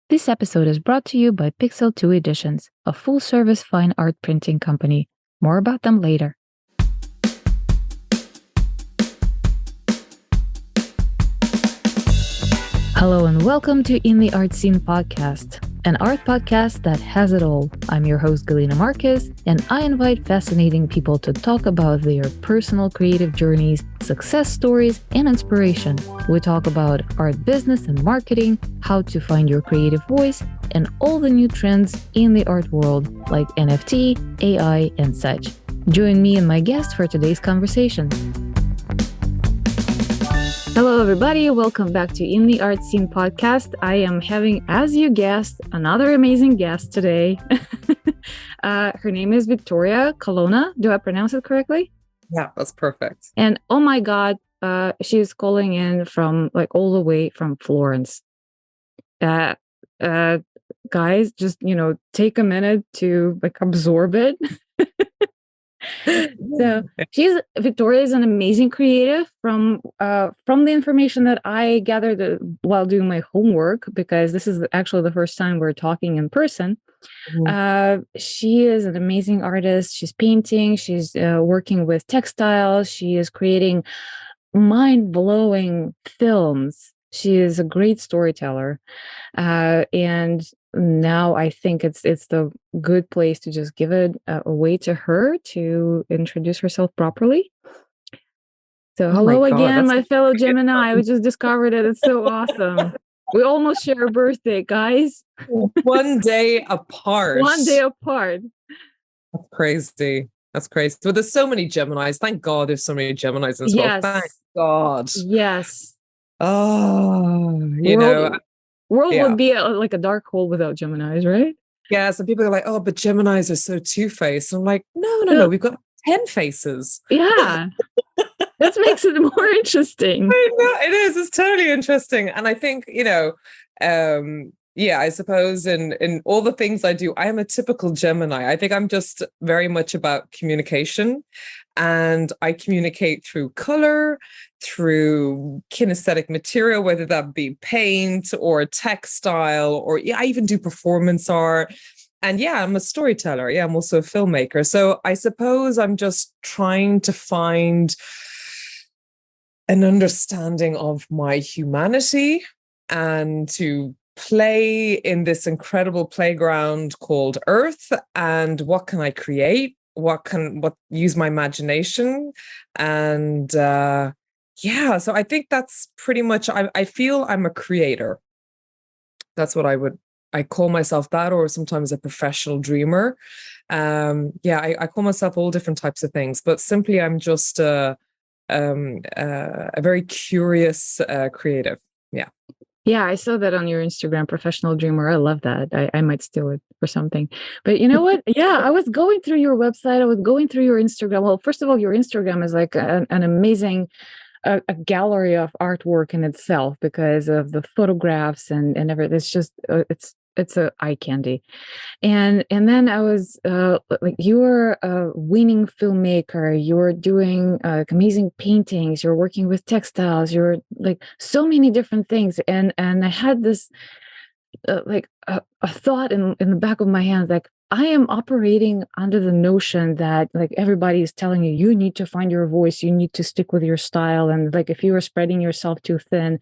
This episode is brought to you by Pixel 2 Editions, a full-service fine art printing company. More about them later. Hello and welcome to In the Art Scene podcast, an art podcast that has it all. I'm your host, Galina Marquez, and I invite fascinating people to talk about their personal creative journeys, success stories, and inspiration. We talk about art business and marketing, how to find your creative voice, and all the new trends in the art world, like NFT, AI, and such. Join me and my guest for today's conversation. Hello, everybody. Welcome back to In the Art Scene podcast. I am having, as you guessed, another amazing guest today. Her name is Vittoria Colonna. Do I pronounce it correctly? Yeah, that's perfect. And oh my God, she's calling in from all the way from Florence. Guys, just, take a minute to absorb it. So Victoria is an amazing creative from the information that I gathered while doing my homework, because this is actually the first time we're talking in person. Mm-hmm. She is an amazing artist. She's painting. She's working with textiles. She is creating mind-blowing films. She is a great storyteller, and now I think it's the good place to just give it away to her to introduce herself properly. So hello again, my fellow Gemini. We just discovered it. It's so awesome. We almost share a birthday, guys. One day apart. That's crazy. But there's so many Geminis. Thank God there's so many Geminis as well. Thank God. Yes. Oh, World would be like a dark hole without Geminis, right? Yeah, so people are like, oh, but Geminis are so two-faced. I'm like, no, we've got 10 faces. Yeah. That makes it more interesting. I know, it is. It's totally interesting. And I think, I suppose in all the things I do, I am a typical Gemini. I think I'm just very much about communication. And I communicate through color, through kinesthetic material, whether that be paint or textile, or I even do performance art. And I'm a storyteller. I'm also a filmmaker. So I suppose I'm just trying to find an understanding of my humanity and to play in this incredible playground called Earth. And what can I create? What use my imagination? And so I think that's pretty much, I feel I'm a creator. That's what I call myself, that, or sometimes a professional dreamer. I call myself all different types of things, but simply I'm just a very curious creative. Yeah, I saw that on your Instagram, professional dreamer. I love that. I might steal it for something. But you know what? Yeah, I was going through your website. I was going through your Instagram. Well, first of all, your Instagram is like an amazing a gallery of artwork in itself, because of the photographs and everything. It's just it's a eye candy. And then I was you're a winning filmmaker, you're doing amazing paintings, you're working with textiles, you're like so many different things. And I had this a thought in the back of my hand, like, I am operating under the notion that everybody is telling you need to find your voice, you need to stick with your style, and if you are spreading yourself too thin,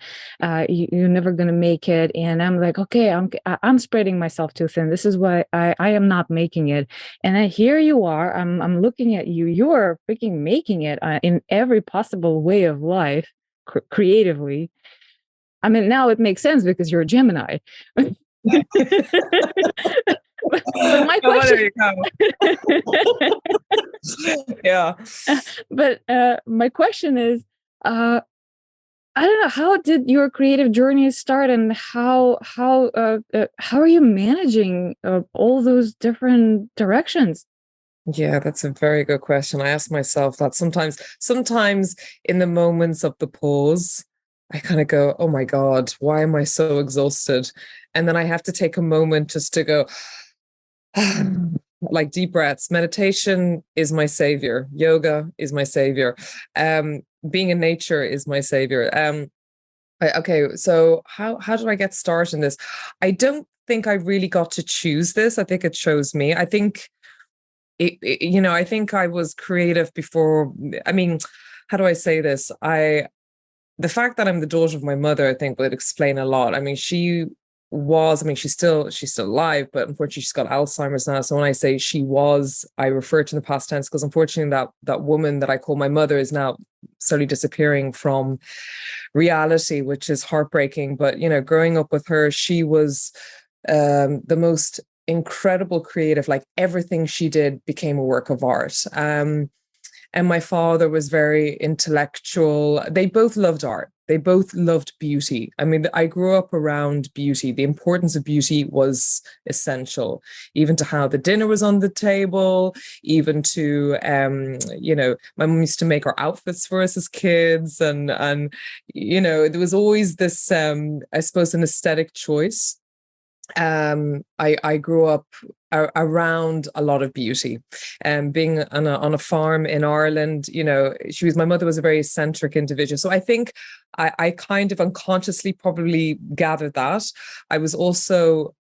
you're never going to make it. And I'm like, okay, I'm spreading myself too thin. This is why I am not making it. And then here you are. I'm looking at you. You are freaking making it in every possible way of life, creatively. I mean, now it makes sense because you're a Gemini. But my question, But my question is, I don't know, how did your creative journey start, and how are you managing all those different directions? Yeah, that's a very good question. I ask myself that sometimes in the moments of the pause, I kind of go, oh my God, why am I so exhausted? And then I have to take a moment just to go, like deep breaths. Meditation is my savior. Yoga is my savior. Being in nature is my savior. Okay, so how did I get started in this? I don't think I really got to choose this. I think it chose me. I think I think I was creative before. I mean, how do I say this? The fact that I'm the daughter of my mother, I think, would explain a lot. I mean, she's still alive, but unfortunately she's got Alzheimer's now. So when I say she was, I refer to in the past tense, because unfortunately that woman that I call my mother is now slowly disappearing from reality, which is heartbreaking. But growing up with her, she was the most incredible creative. Like, everything she did became a work of art. And my father was very intellectual. They both loved art. They both loved beauty. I mean, I grew up around beauty. The importance of beauty was essential, even to how the dinner was on the table, even to, my mum used to make our outfits for us as kids. And there was always this, I suppose, an aesthetic choice. I grew up around a lot of beauty, and being on a farm in Ireland. My mother was a very eccentric individual, so I think I kind of unconsciously probably gathered that. I was also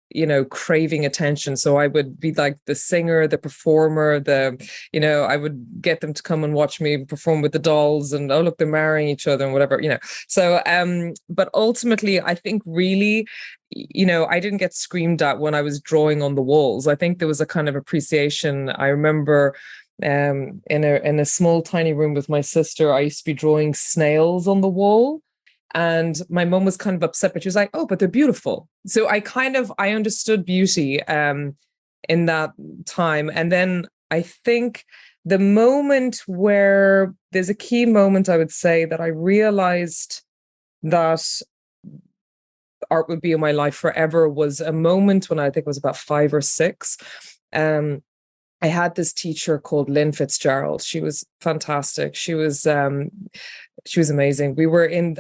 craving attention, so I would be like the singer, the performer, I would get them to come and watch me perform with the dolls, and oh look, they're marrying each other and whatever. So but ultimately I think really, I didn't get screamed at when I was drawing on the walls. I think there was a kind of appreciation. I remember in a small tiny room with my sister, I used to be drawing snails on the wall, and my mum was kind of upset, but she was like, oh, but they're beautiful. So I understood beauty in that time. And then I think the moment where there's a key moment, I would say, that I realized that art would be in my life forever, was a moment when I think I was about 5 or 6. I had this teacher called Lynn Fitzgerald. She was fantastic. She was amazing.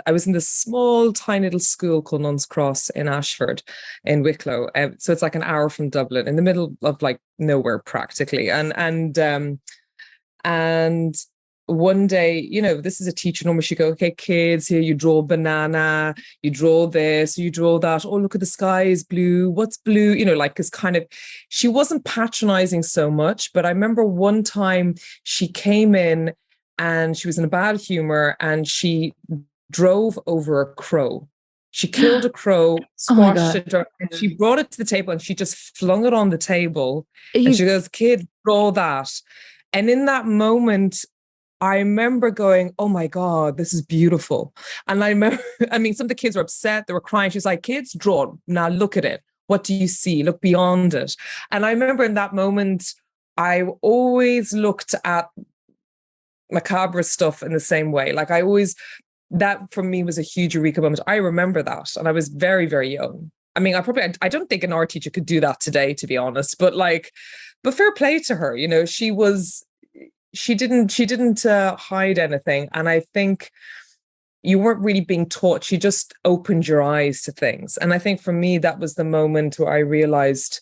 I was in this small, tiny little school called Nuns Cross in Ashford, in Wicklow. So it's like an hour from Dublin, in the middle of like nowhere practically. And one day, this is a teacher. Normally she go, okay, kids, here you draw a banana, you draw this, you draw that. Oh, look at the sky is blue. What's blue? Because kind of, she wasn't patronizing so much. But I remember one time she came in and she was in a bad humor, and she drove over a crow. She killed a crow, squashed it, and she brought it to the table, and she just flung it on the table. And she goes, kid, draw that. And in that moment, I remember going, oh my God, this is beautiful. And I remember, some of the kids were upset. They were crying. She's like, kids, draw. Now look at it. What do you see? Look beyond it. And I remember in that moment, I always looked at macabre stuff in the same way. Like that for me was a huge eureka moment. I remember that. And I was very, very young. I don't think an art teacher could do that today, to be honest, but fair play to her. She didn't hide anything. And I think you weren't really being taught. She just opened your eyes to things. And I think for me, that was the moment where I realized,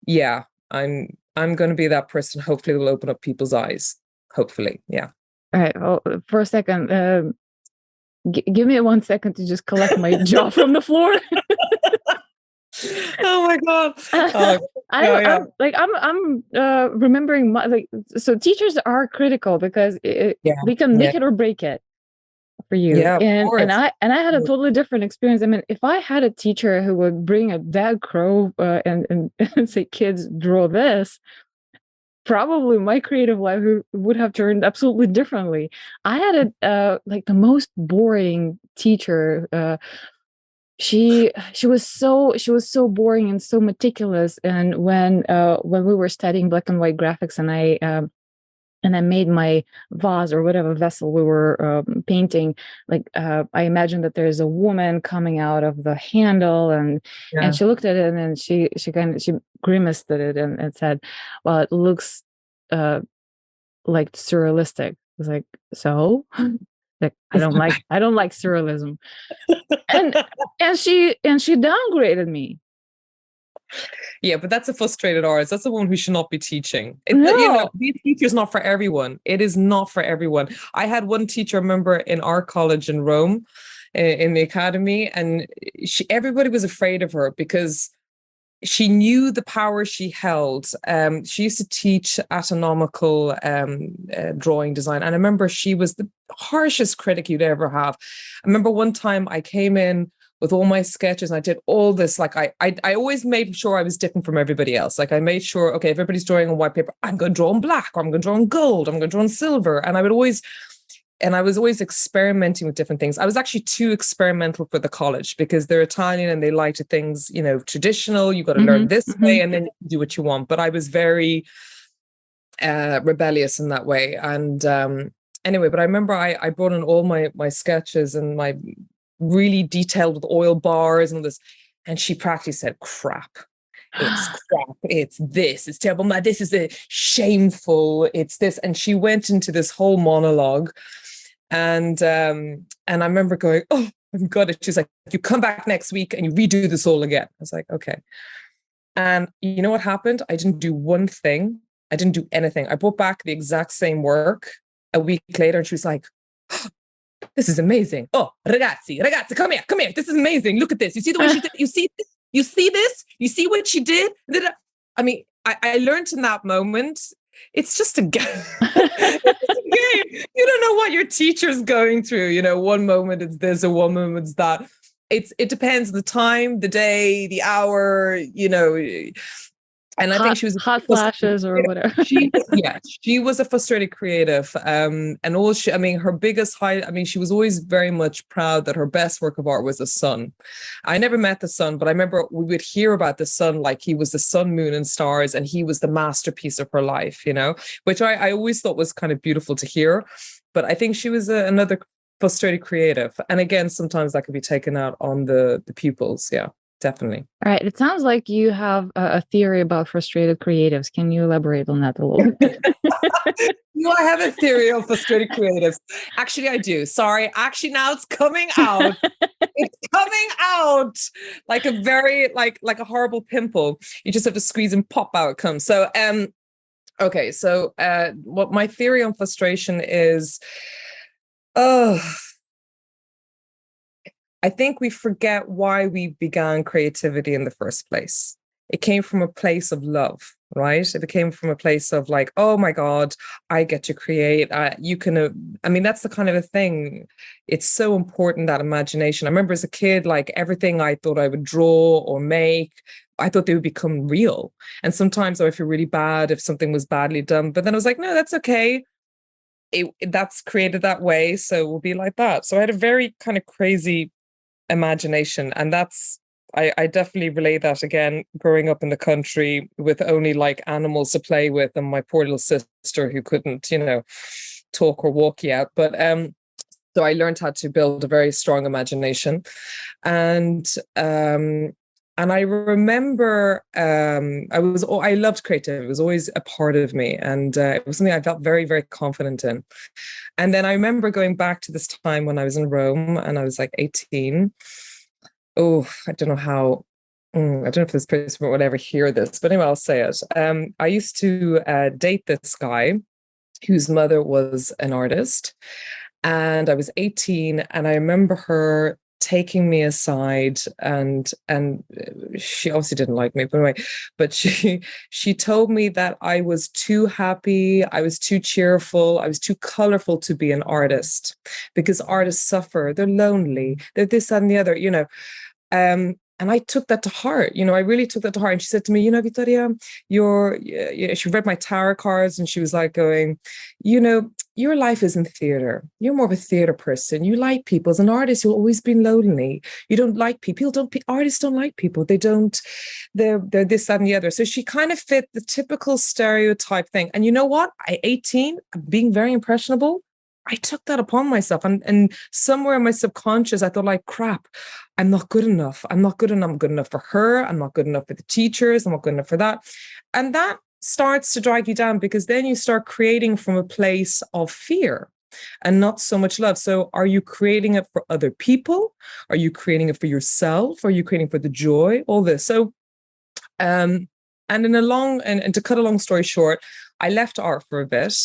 yeah, I'm going to be that person. Hopefully will open up people's eyes. Hopefully. Yeah. All right. Well, for a second, give me 1 second to just collect my jaw from the floor. Oh my God. I'm remembering so teachers are critical because they can make it or break it for you. Yeah, and I had a totally different experience. If I had a teacher who would bring a dead crow and say, kids, draw this, probably my creative life would have turned absolutely differently. I had the most boring teacher. She was so boring and so meticulous. And when we were studying black and white graphics, and I made my vase or whatever vessel we were painting, I imagined that there's a woman coming out of the handle, and she looked at it, and then she grimaced at it and said, well, it looks like surrealistic. I was like, so I don't like surrealism. and she downgraded me. Yeah, but that's a frustrated artist. That's the one who should not be teaching. Being a teacher is not for everyone. It is not for everyone. I had one teacher, I remember, in art college in Rome. in the academy, and everybody was afraid of her because she knew the power she held. She used to teach anatomical drawing design. And I remember she was the harshest critic you'd ever have. I remember one time I came in with all my sketches and I did all this. Like I always made sure I was different from everybody else. Like I made sure, okay, if everybody's drawing on white paper, I'm going to draw on black, or I'm going to draw on gold, I'm going to draw on silver. And I was always experimenting with different things. I was actually too experimental for the college because they're Italian and they like to things, traditional. You got to learn this way and then you can do what you want. But I was very rebellious in that way. And anyway, but I remember I brought in all my sketches and my really detailed with oil bars and all this. And she practically said, crap. It's crap. It's this. It's terrible. This is shameful. It's this. And she went into this whole monologue. And I remember going, oh, I've got it. She's like, you come back next week and you redo this all again. I was like, okay. And you know what happened? I didn't do one thing. I didn't do anything. I brought back the exact same work a week later. And she was like, oh, this is amazing. Oh, ragazzi, come here. This is amazing. Look at this. You see the way she did? You see this? You see this? You see what she did? I mean, I learned in that moment, it's just a game. You don't know what your teacher's going through. One moment it's this, or one moment it's that. It depends the time, the day, the hour, And I think she was hot flashes or whatever. She was a frustrated creative. And her biggest highlight, she was always very much proud that her best work of art was the sun. I never met the sun, but I remember we would hear about the sun like he was the sun, moon, and stars, and he was the masterpiece of her life, which I always thought was kind of beautiful to hear. But I think she was another frustrated creative. And again, sometimes that could be taken out on the pupils. Yeah. Definitely. All right. It sounds like you have a theory about frustrated creatives. Can you elaborate on that a little bit? No, I have a theory of frustrated creatives. Actually, I do. Sorry. Actually, now it's coming out. It's coming out like a very, like a horrible pimple. You just have to squeeze and pop out it comes. So, okay. So, what my theory on frustration is, I think we forget why we began creativity in the first place. It came from a place of love, right? It came from a place of like, oh my God, I get to create. You can, that's the kind of a thing. It's so important, that imagination. I remember as a kid, like everything I thought I would draw or make, I thought they would become real. And sometimes I would feel really bad if something was badly done. But then I was like, no, that's okay. That's created that way. So we'll be like that. So I had a very kind of crazy imagination, and that's I definitely relate that, again, growing up in the country with only like animals to play with and my poor little sister who couldn't talk or walk yet, but so I learned how to build a very strong imagination. And I remember I loved creativity. It was always a part of me, and it was something I felt very, very confident in. And then I remember going back to this time when I was in Rome and I was like 18. Oh, I don't know if this person would ever hear this, but anyway, I'll say it. I used to date this guy whose mother was an artist, and I was 18, and I remember her taking me aside, and she obviously didn't like me, but anyway, but she told me that I was too happy, I was too cheerful, I was too colorful to be an artist, because artists suffer, they're lonely, they're this and the other, and I took that to heart. I really took that to heart. And she said to me, Vittoria, she read my tarot cards, and she was like going, your life isn't theater. You're more of a theater person. You like people. As an artist, you'll always be lonely. You don't like people. Artists don't like people. They're this, that, and the other. So she kind of fit the typical stereotype thing. And you know what? At 18, being very impressionable, I took that upon myself, and somewhere in my subconscious, I thought like, crap, I'm not good enough. I'm not good enough. I'm good enough for her. I'm not good enough for the teachers. I'm not good enough for that. And that starts to drag you down, because then you start creating from a place of fear and not so much love. So are you creating it for other people? Are you creating it for yourself? Are you creating for the joy? All this. So, and to cut a long story short, I left art for a bit.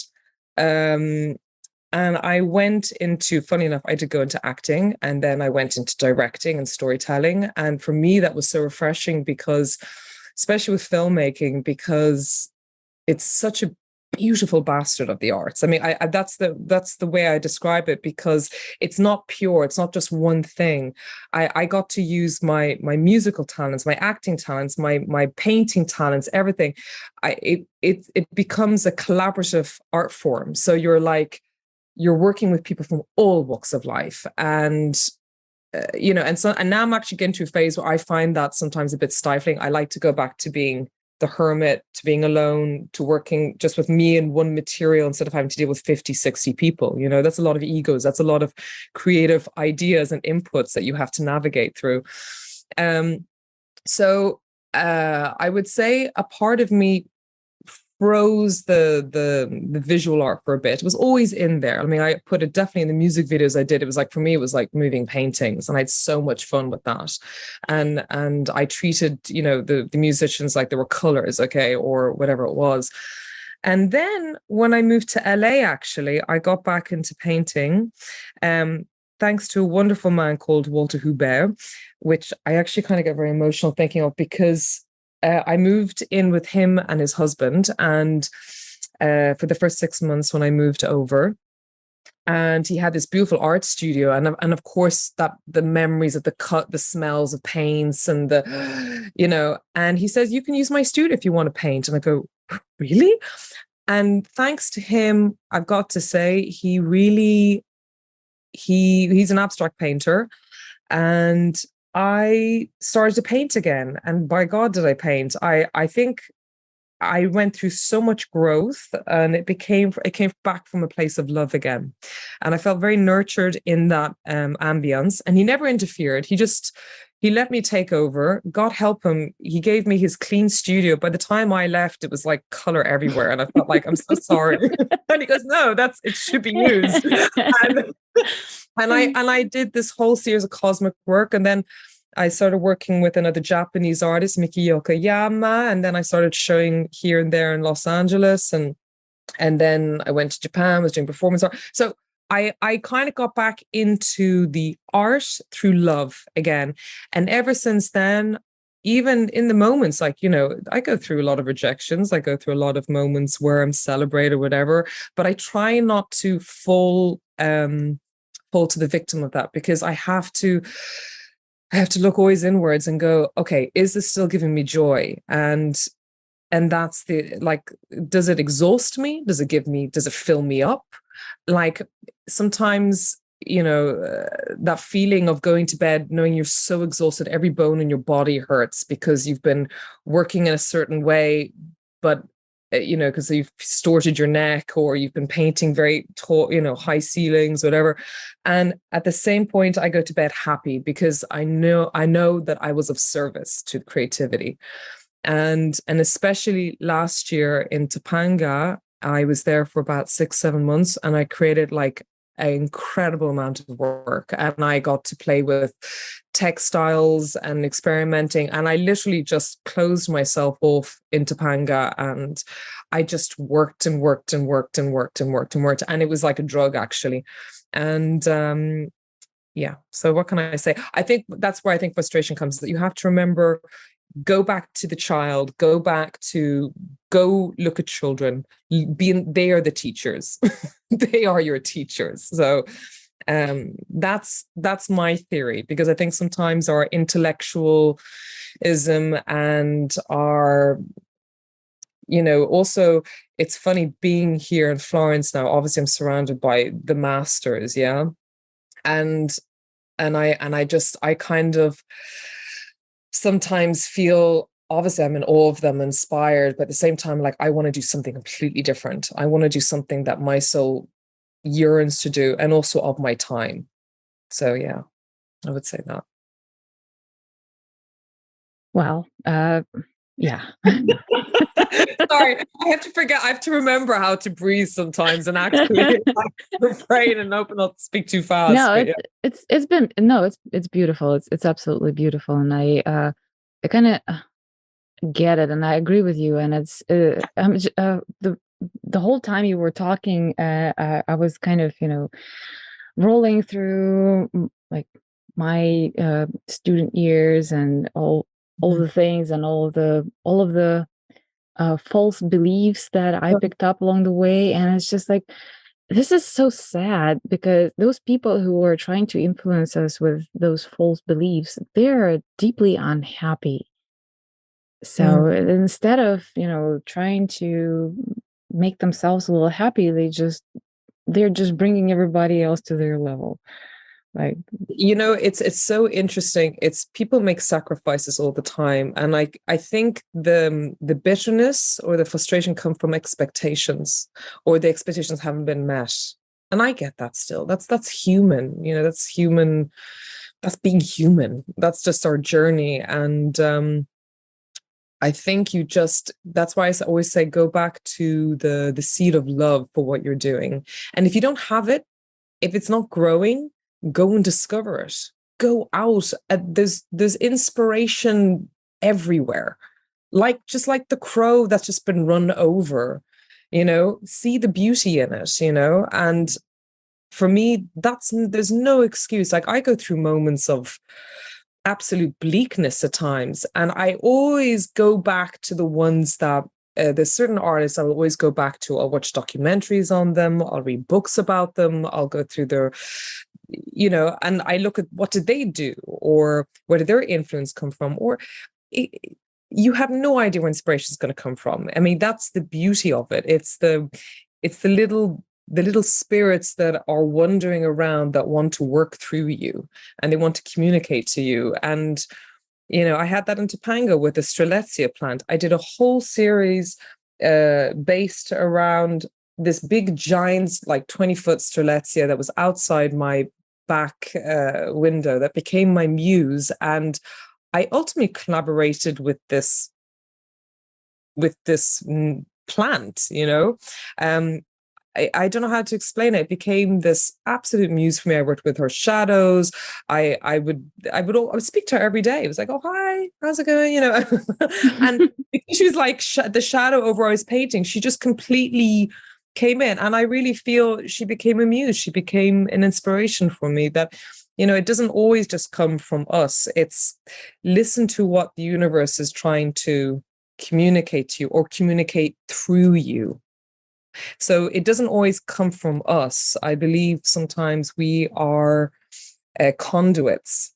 And I went into, funny enough, I did go into acting, and then I went into directing and storytelling. And for me, that was so refreshing because, especially with filmmaking, because it's such a beautiful bastard of the arts. I mean, that's the way I describe it, because it's not pure. It's not just one thing. I got to use my musical talents, my acting talents, my painting talents, everything. It becomes a collaborative art form. So you're working with people from all walks of life, and and now I'm actually getting to a phase where I find that sometimes a bit stifling. I like to go back to being the hermit, to being alone, to working just with me and one material instead of having to deal with 50, 60 people. That's a lot of egos. That's a lot of creative ideas and inputs that you have to navigate through. So I would say a part of me froze the visual art for a bit. It was always in there. I mean, I put it definitely in the music videos I did. It was like, for me, it was like moving paintings, and I had so much fun with that. And I treated, the musicians like they were colors, okay, or whatever it was. And then when I moved to LA, actually, I got back into painting, thanks to a wonderful man called Walter Hubert, which I actually kind of get very emotional thinking of, because I moved in with him and his husband, and for the first 6 months when I moved over, and he had this beautiful art studio, and of course that the memories of the cut, the smells of paints, and and he says, you can use my studio if you want to paint, and I go, really? And thanks to him, I've got to say, he's an abstract painter, and I started to paint again. And by God, did I paint. I think I went through so much growth, and it came back from a place of love again. And I felt very nurtured in that ambience. And he never interfered. He let me take over. God help him. He gave me his clean studio. By the time I left, it was like color everywhere. And I felt like, I'm so sorry. And he goes, no, it should be used. And I did this whole series of cosmic work. And then I started working with another Japanese artist, Miki Yokoyama. And then I started showing here and there in Los Angeles. And then I went to Japan, was doing performance art. So I kind of got back into the art through love again. And ever since then, even in the moments, like, I go through a lot of rejections. I go through a lot of moments where I'm celebrated or whatever, but I try not to fall to the victim of that, because I have to look always inwards and go, okay, is this still giving me joy? And that's does it exhaust me? Does it fill me up? Like, sometimes, that feeling of going to bed, knowing you're so exhausted, every bone in your body hurts because you've been working in a certain way, but because you've distorted your neck, or you've been painting very tall, high ceilings, whatever. And at the same point, I go to bed happy because I know that I was of service to creativity. And especially last year in Topanga, I was there for about 6-7 months, and I created like an incredible amount of work, and I got to play with textiles and experimenting, and I literally just closed myself off in Topanga, and I just worked and worked and worked and worked and worked and worked, and it was like a drug, actually. And yeah, so what can I say? I think that's where I think frustration comes, that you have to remember, go back to the child, go look at children, they are the teachers. They are your teachers. So that's my theory, because I think sometimes our intellectualism and our, also, it's funny being here in Florence now. Obviously I'm surrounded by the masters, yeah, and I kind of sometimes feel, obviously I'm in awe of them, inspired, but at the same time, like, I want to do something completely different. I want to do something that my soul yearns to do, and also of my time. So yeah, I would say that. Well, yeah. Sorry, I have to remember how to breathe sometimes, and actually refrain and speak too fast. No, it's beautiful. It's absolutely beautiful, and I kind of get it, and I agree with you. And it's the whole time you were talking, I was kind of, rolling through like my student years and all Mhm. the things and all of the false beliefs that I picked up along the way. And it's just like, this is so sad because those people who are trying to influence us with those false beliefs, they're deeply unhappy. So Mm. instead of, trying to make themselves a little happy, they're just bringing everybody else to their level. Like, It's so interesting. It's people make sacrifices all the time, and I think the bitterness or the frustration come from expectations, or the expectations haven't been met. And I get that still. That's human. That's human. That's being human. That's just our journey. And I think that's why I always say go back to the seed of love for what you're doing. And if you don't have it, if it's not growing, go and discover it. Go out. There's inspiration everywhere. Just like the crow that's just been run over, see the beauty in it, and for me, there's no excuse. Like I go through moments of absolute bleakness at times, and I always go back to the ones that there's certain artists I'll always go back to. I'll watch documentaries on them, I'll read books about them, I'll go through their, and I look at what did they do, or where did their influence come from, or it, you have no idea where inspiration is going to come from. I mean, that's the beauty of it. It's the little spirits that are wandering around that want to work through you, and they want to communicate to you. And I had that in Topanga with the Strelitzia plant. I did a whole series based around this big giant, like 20-foot Strelitzia that was outside my back window that became my muse. And I ultimately collaborated with this plant, I don't know how to explain it. It became this absolute muse for me. I worked with her shadows. I would speak to her every day. It was like, oh, hi, how's it going? And because she was like the shadow over I was painting, she just completely came in. And I really feel she became a muse. She became an inspiration for me that, it doesn't always just come from us. It's listen to what the universe is trying to communicate to you or communicate through you. So it doesn't always come from us. I believe sometimes we are conduits,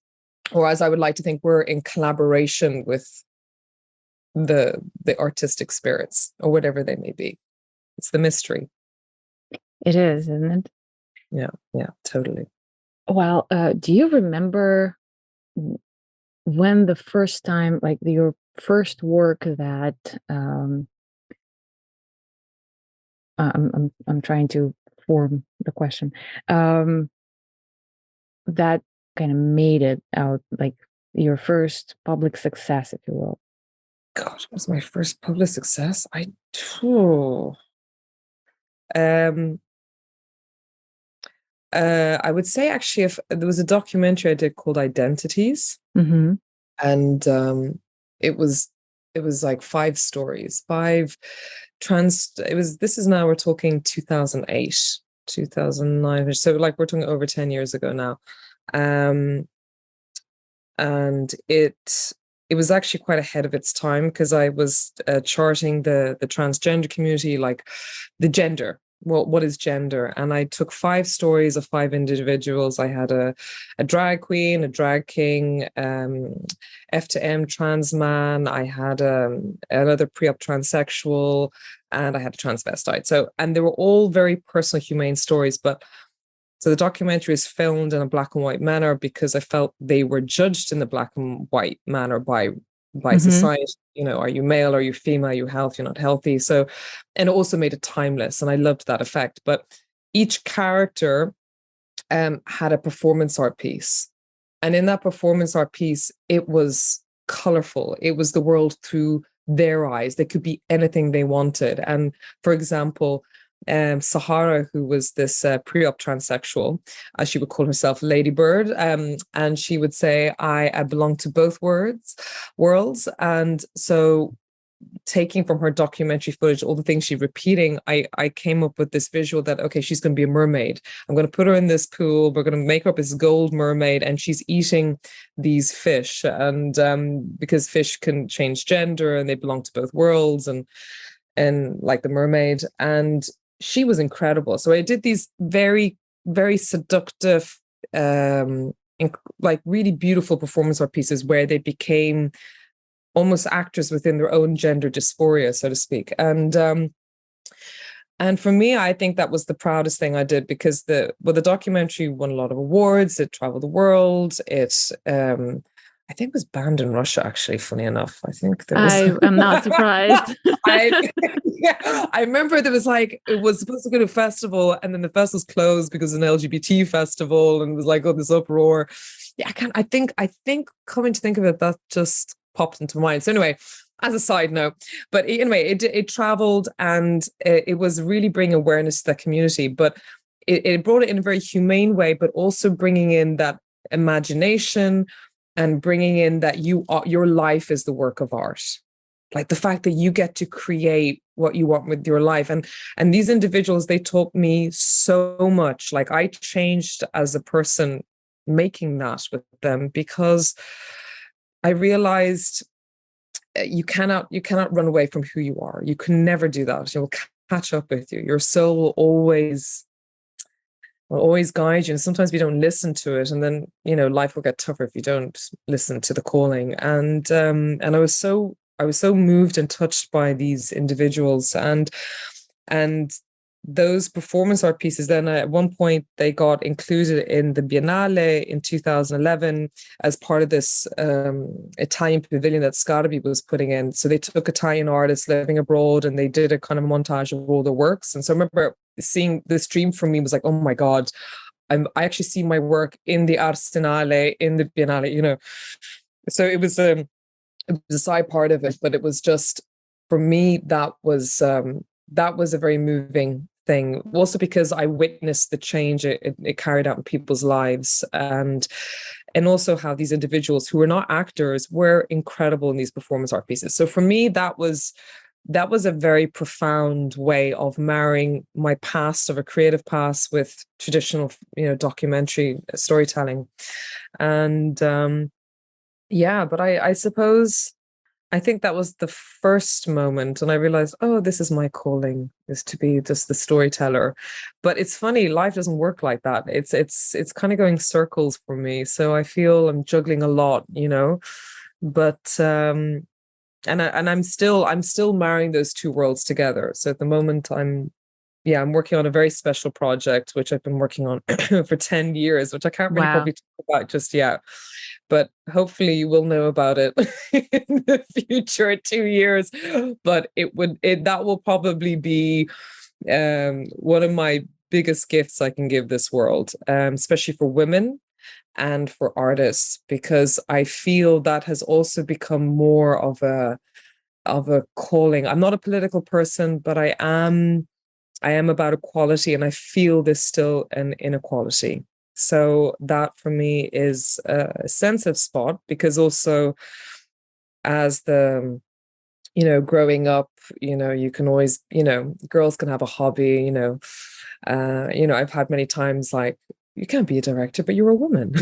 or as I would like to think, we're in collaboration with the artistic spirits or whatever they may be. It's the mystery. it is, isn't it? Yeah, totally. Well, do you remember when the first time, like your first work that I'm trying to form the question, that kind of made it out, like your first public success, if you will? God, it was my first public success. Oh, um, I would say actually, if there was a documentary I did called Identities, Mm-hmm. and it was like 5 stories, 5 this is now, we're talking 2008, 2009, so like we're talking over 10 years ago now. And it was actually quite ahead of its time, because I was charting the transgender community, like the gender. Well, what is gender? And I took 5 stories of 5 individuals. I had a drag queen, a drag king, F to M trans man. I had another pre-op transsexual, and I had a transvestite. So, and they were all very personal, humane stories. But so the documentary is filmed in a black and white manner because I felt they were judged in the black and white manner by Mm-hmm. society. Are you male? Are you female? Are you healthy? You're not healthy. So, and it also made it timeless, and I loved that effect. But each character had a performance art piece, and in that performance art piece, it was colorful. It was the world through their eyes. They could be anything they wanted. And for example, Sahara, who was this pre-op transsexual, as she would call herself, Ladybird, and she would say, I belong to both worlds. And so taking from her documentary footage all the things she's repeating, I came up with this visual that, okay, she's going to be a mermaid. I'm going to put her in this pool. We're going to make her up as gold mermaid, and she's eating these fish. And because fish can change gender and they belong to both worlds, and like the mermaid. And she was incredible. So I did these very, very seductive, like really beautiful performance art pieces where they became almost actors within their own gender dysphoria, so to speak. And for me, I think that was the proudest thing I did, because the documentary won a lot of awards. It traveled the world. I think it was banned in Russia, actually, funny enough. I think there was... I'm not surprised. I remember it was supposed to go to a festival, and then the festival's closed because it's an LGBT festival, and it was like, oh, this uproar. Yeah, I think coming to think of it, that just popped into my mind. So anyway, as a side note, but anyway, it traveled, and it was really bringing awareness to that community, but it brought it in a very humane way, but also bringing in that imagination and bringing in that your life is the work of art. Like the fact that you get to create what you want with your life. And these individuals, they taught me so much. Like I changed as a person making that with them, because I realized you cannot run away from who you are. You can never do that. It will catch up with you. Your soul will always guide you. And sometimes we don't listen to it. And then, life will get tougher if you don't listen to the calling. And I was so moved and touched by these individuals, and those performance art pieces. Then at one point they got included in the Biennale in 2011 as part of this Italian pavilion that Scarbi was putting in. So they took Italian artists living abroad, and they did a kind of montage of all their works. And so I remember seeing this dream for me was like, oh my God, I actually see my work in the Arsenale, in the Biennale, So it was a side part of it, but it was just, for me, that was a very moving thing. Also because I witnessed the change it carried out in people's lives, and also how these individuals who were not actors were incredible in these performance art pieces. So for me, that was a very profound way of marrying my past of a creative past with traditional, documentary storytelling. And but I suppose I think that was the first moment, and I realized, oh, this is my calling, is to be just the storyteller. But it's funny, life doesn't work like that. It's kind of going circles for me. So I feel I'm juggling a lot, But and I'm still marrying those two worlds together. So at the moment I'm working on a very special project, which I've been working on for 10 years, which I can't really probably talk about just yet. But hopefully you will know about it in the future, 2 years. But that will probably be one of my biggest gifts I can give this world, especially for women and for artists, because I feel that has also become more of a calling. I'm not a political person, but I am about equality, and I feel there's still an inequality. So that for me is a sensitive spot, because also as the, growing up, you can always, girls can have a hobby, I've had many times like, you can't be a director, but you're a woman.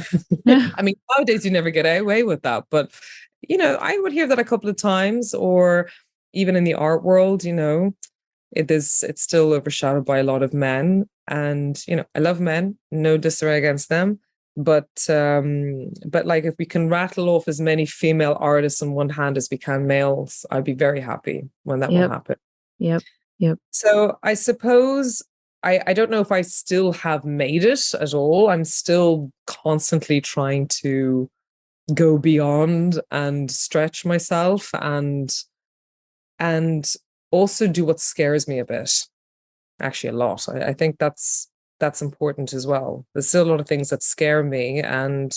I mean, nowadays you never get away with that. But, I would hear that a couple of times, or even in the art world, it's still overshadowed by a lot of men. And, I love men, no disarray against them. But like, if we can rattle off as many female artists on one hand as we can males, I'd be very happy when that will happen. Yep. So I suppose I don't know if I still have made it at all. I'm still constantly trying to go beyond and stretch myself, and also do what scares me a bit. Actually, a lot. I think that's important as well. There's still a lot of things that scare me, and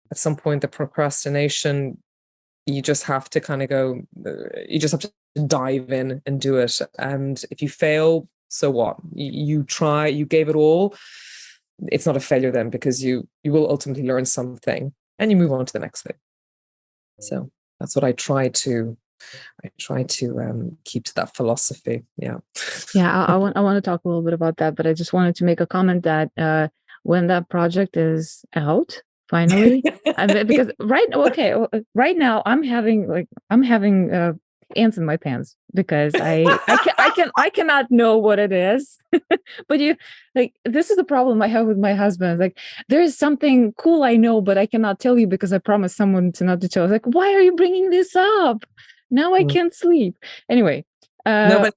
at some point, the procrastination, you just have to kind of go. You just have to dive in and do it. And if you fail, so what? You try. You gave it all. It's not a failure then, because you will ultimately learn something, and you move on to the next thing. So that's what I try to I try to keep to that philosophy. Yeah. Yeah, I want to talk a little bit about that, but I just wanted to make a comment that when that project is out, finally, because right now I'm having ants in my pants because I cannot know what it is. But this is the problem I have with my husband. Like, there is something cool I know, but I cannot tell you because I promised someone to not to tell. Like, why are you bringing this up? Now I can't sleep. Anyway. No, but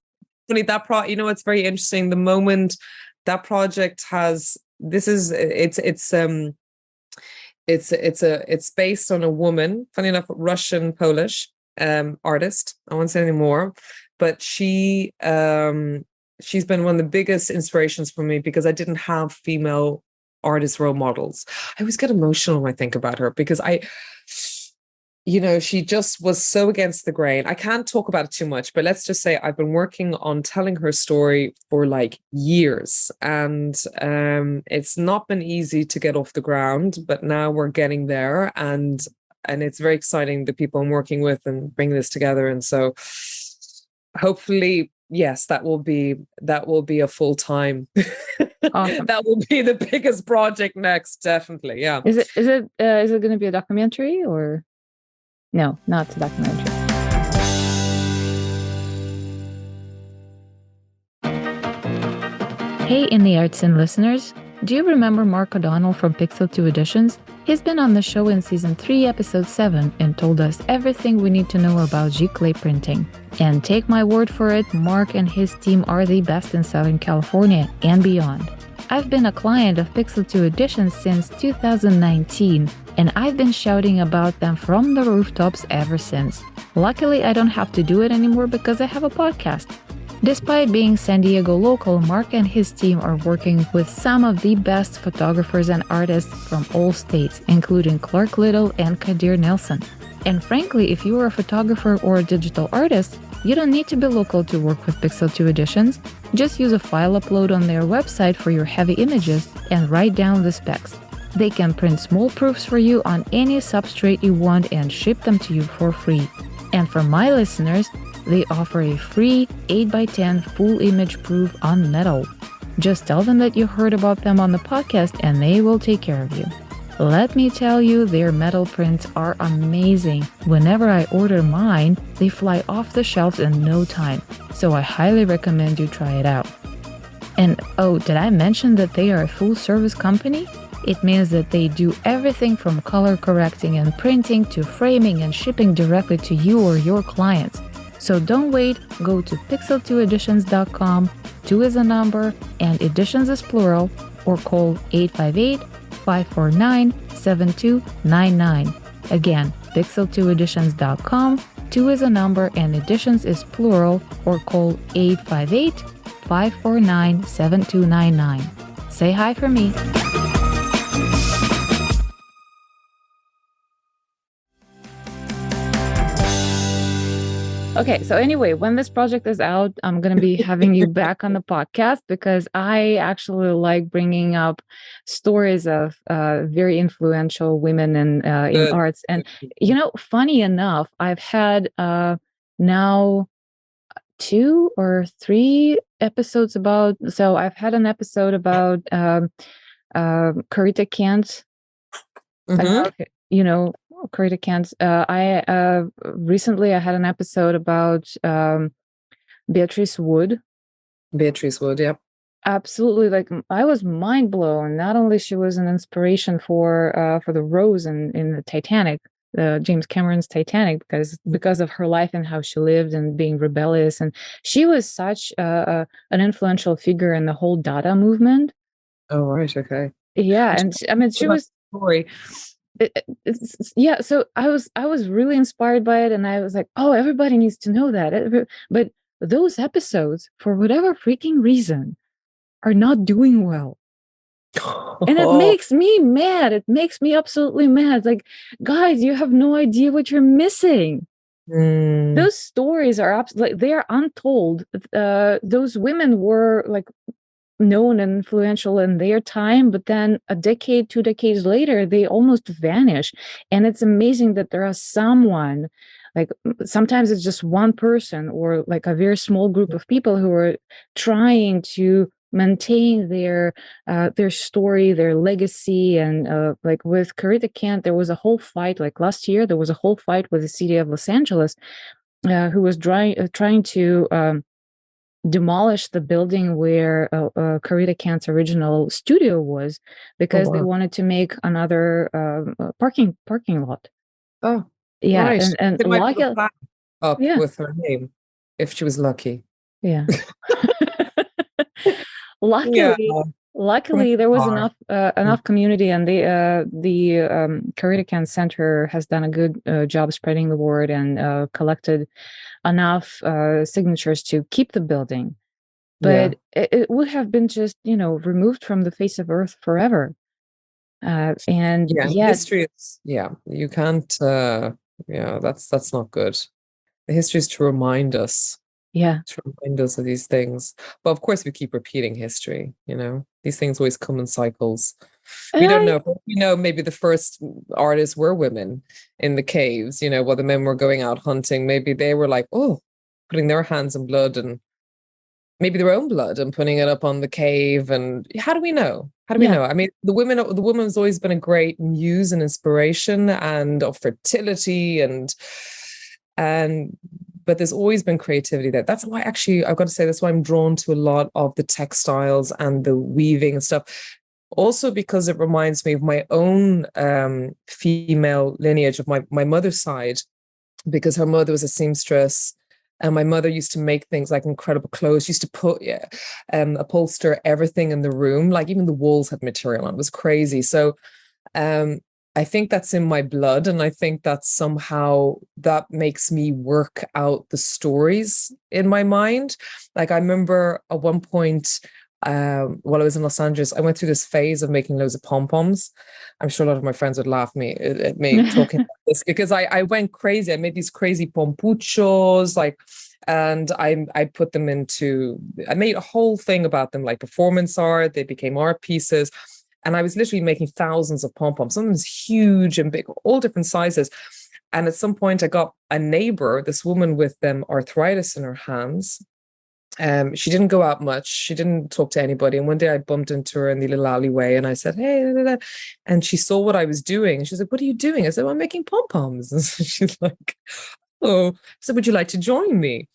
that it's very interesting. The moment that project has, it's based on a woman, funny enough, Russian Polish artist. I won't say any more, but she's been one of the biggest inspirations for me because I didn't have female artist role models. I always get emotional when I think about her because she just was so against the grain. I can't talk about it too much, but let's just say I've been working on telling her story for like years, and it's not been easy to get off the ground, but now we're getting there, and it's very exciting, the people I'm working with and bringing this together. And so hopefully, yes, that will be a full time. Awesome. That will be the biggest project next, definitely. Yeah. Is it going to be a documentary or? No, not a documentary. Hey, In the Arts and listeners. Do you remember Mark O'Donnell from Pixel 2 Editions? He's been on the show in Season 3, Episode 7, and told us everything we need to know about giclée printing. And take my word for it, Mark and his team are the best in Southern California and beyond. I've been a client of Pixel 2 Editions since 2019, and I've been shouting about them from the rooftops ever since. Luckily, I don't have to do it anymore because I have a podcast. Despite being San Diego local, Mark and his team are working with some of the best photographers and artists from all states, including Clark Little and Kadir Nelson. And frankly, if you are a photographer or a digital artist, you don't need to be local to work with Pixel 2 Editions. Just use a file upload on their website for your heavy images and write down the specs. They can print small proofs for you on any substrate you want and ship them to you for free. And for my listeners, they offer a free 8x10 full image proof on metal. Just tell them that you heard about them on the podcast and they will take care of you. Let me tell you, their metal prints are amazing. Whenever I order mine, they fly off the shelves in no time. So I highly recommend you try it out. And did I mention that they are a full service company? It means that they do everything from color correcting and printing to framing and shipping directly to you or your clients. So don't wait, go to pixel2editions.com, 2 is a number, and editions is plural, or call 858-549-7299. Again, pixel2editions.com, 2 is a number, and editions is plural, or call 858-549-7299. Say hi for me. Okay, so anyway, when this project is out, I'm going to be having you back on the podcast because I actually like bringing up stories of very influential women in arts. And, funny enough, I've had now 2 or 3 episodes about, so I've had an episode about Corita Kent. Corita Kent. I recently I had an episode about Beatrice Wood. Beatrice Wood, yeah. Absolutely, like I was mind blown. Not only she was an inspiration for the Rose in the Titanic, James Cameron's Titanic, because of her life and how she lived and being rebellious, and she was such an influential figure in the whole Dada movement. Oh right, okay. Yeah, and she was. Story. So I was really inspired by it, and I was like, everybody needs to know that. But those episodes, for whatever freaking reason, are not doing well, and it makes me mad. It makes me absolutely mad. Like, guys, you have no idea what you're missing. Those stories are they are untold. Those women were like known and influential in their time, but then a decade, 2 decades later, they almost vanish. And it's amazing that there are someone like sometimes it's just one person or like a very small group of people who are trying to maintain their story, their legacy. And like with Corita Kent, there was a whole fight. Like last year, there was a whole fight with the city of Los Angeles, who was trying to demolish the building where Corita Kent's original studio was, because they wanted to make another parking lot. Oh, Yeah, right. and They might put lucky, a plaque up yeah, with her name if she was lucky. yeah. Yeah, from Luckily, there was afar. enough community, and the Corita Kent Center has done a good job spreading the word and collected enough signatures to keep the building. Yeah. But it would have been just, removed from the face of Earth forever. And Yeah, yeah, history is, yeah, you can't yeah, that's not good. The history is to remind us, yeah. of these things. But of course we keep repeating history, These things always come in cycles. We don't I, know. Maybe the first artists were women in the caves, while the men were going out hunting. Maybe they were like, oh, putting their hands in blood and maybe their own blood and putting it up on the cave. And how do we know? How do we yeah. know? I mean, the woman has always been a great muse and inspiration and of fertility and but there's always been creativity there. That's why, actually, I've got to say, that's why I'm drawn to a lot of the textiles and the weaving and stuff. Also because it reminds me of my own female lineage of my mother's side, because her mother was a seamstress. And my mother used to make things like incredible clothes. She used to put, upholster everything in the room. Like even the walls had material on it. It was crazy. So I think that's in my blood. And I think that somehow that makes me work out the stories in my mind. Like I remember at one point, while I was in Los Angeles, I went through this phase of making loads of pom-poms. I'm sure a lot of my friends would laugh at me talking about this, because I went crazy. I made these crazy pompuchos, and I put them I made a whole thing about them, like performance art. They became art pieces. And I was literally making thousands of pom-poms. Some of them huge and big, all different sizes. And at some point I got a neighbor, this woman with arthritis in her hands. She didn't go out much. She didn't talk to anybody. And one day I bumped into her in the little alleyway and I said, hey, da, da, da. And she saw what I was doing. And she said, what are you doing? I said, well, I'm making pom-poms. And so she's like, oh, I said, would you like to join me?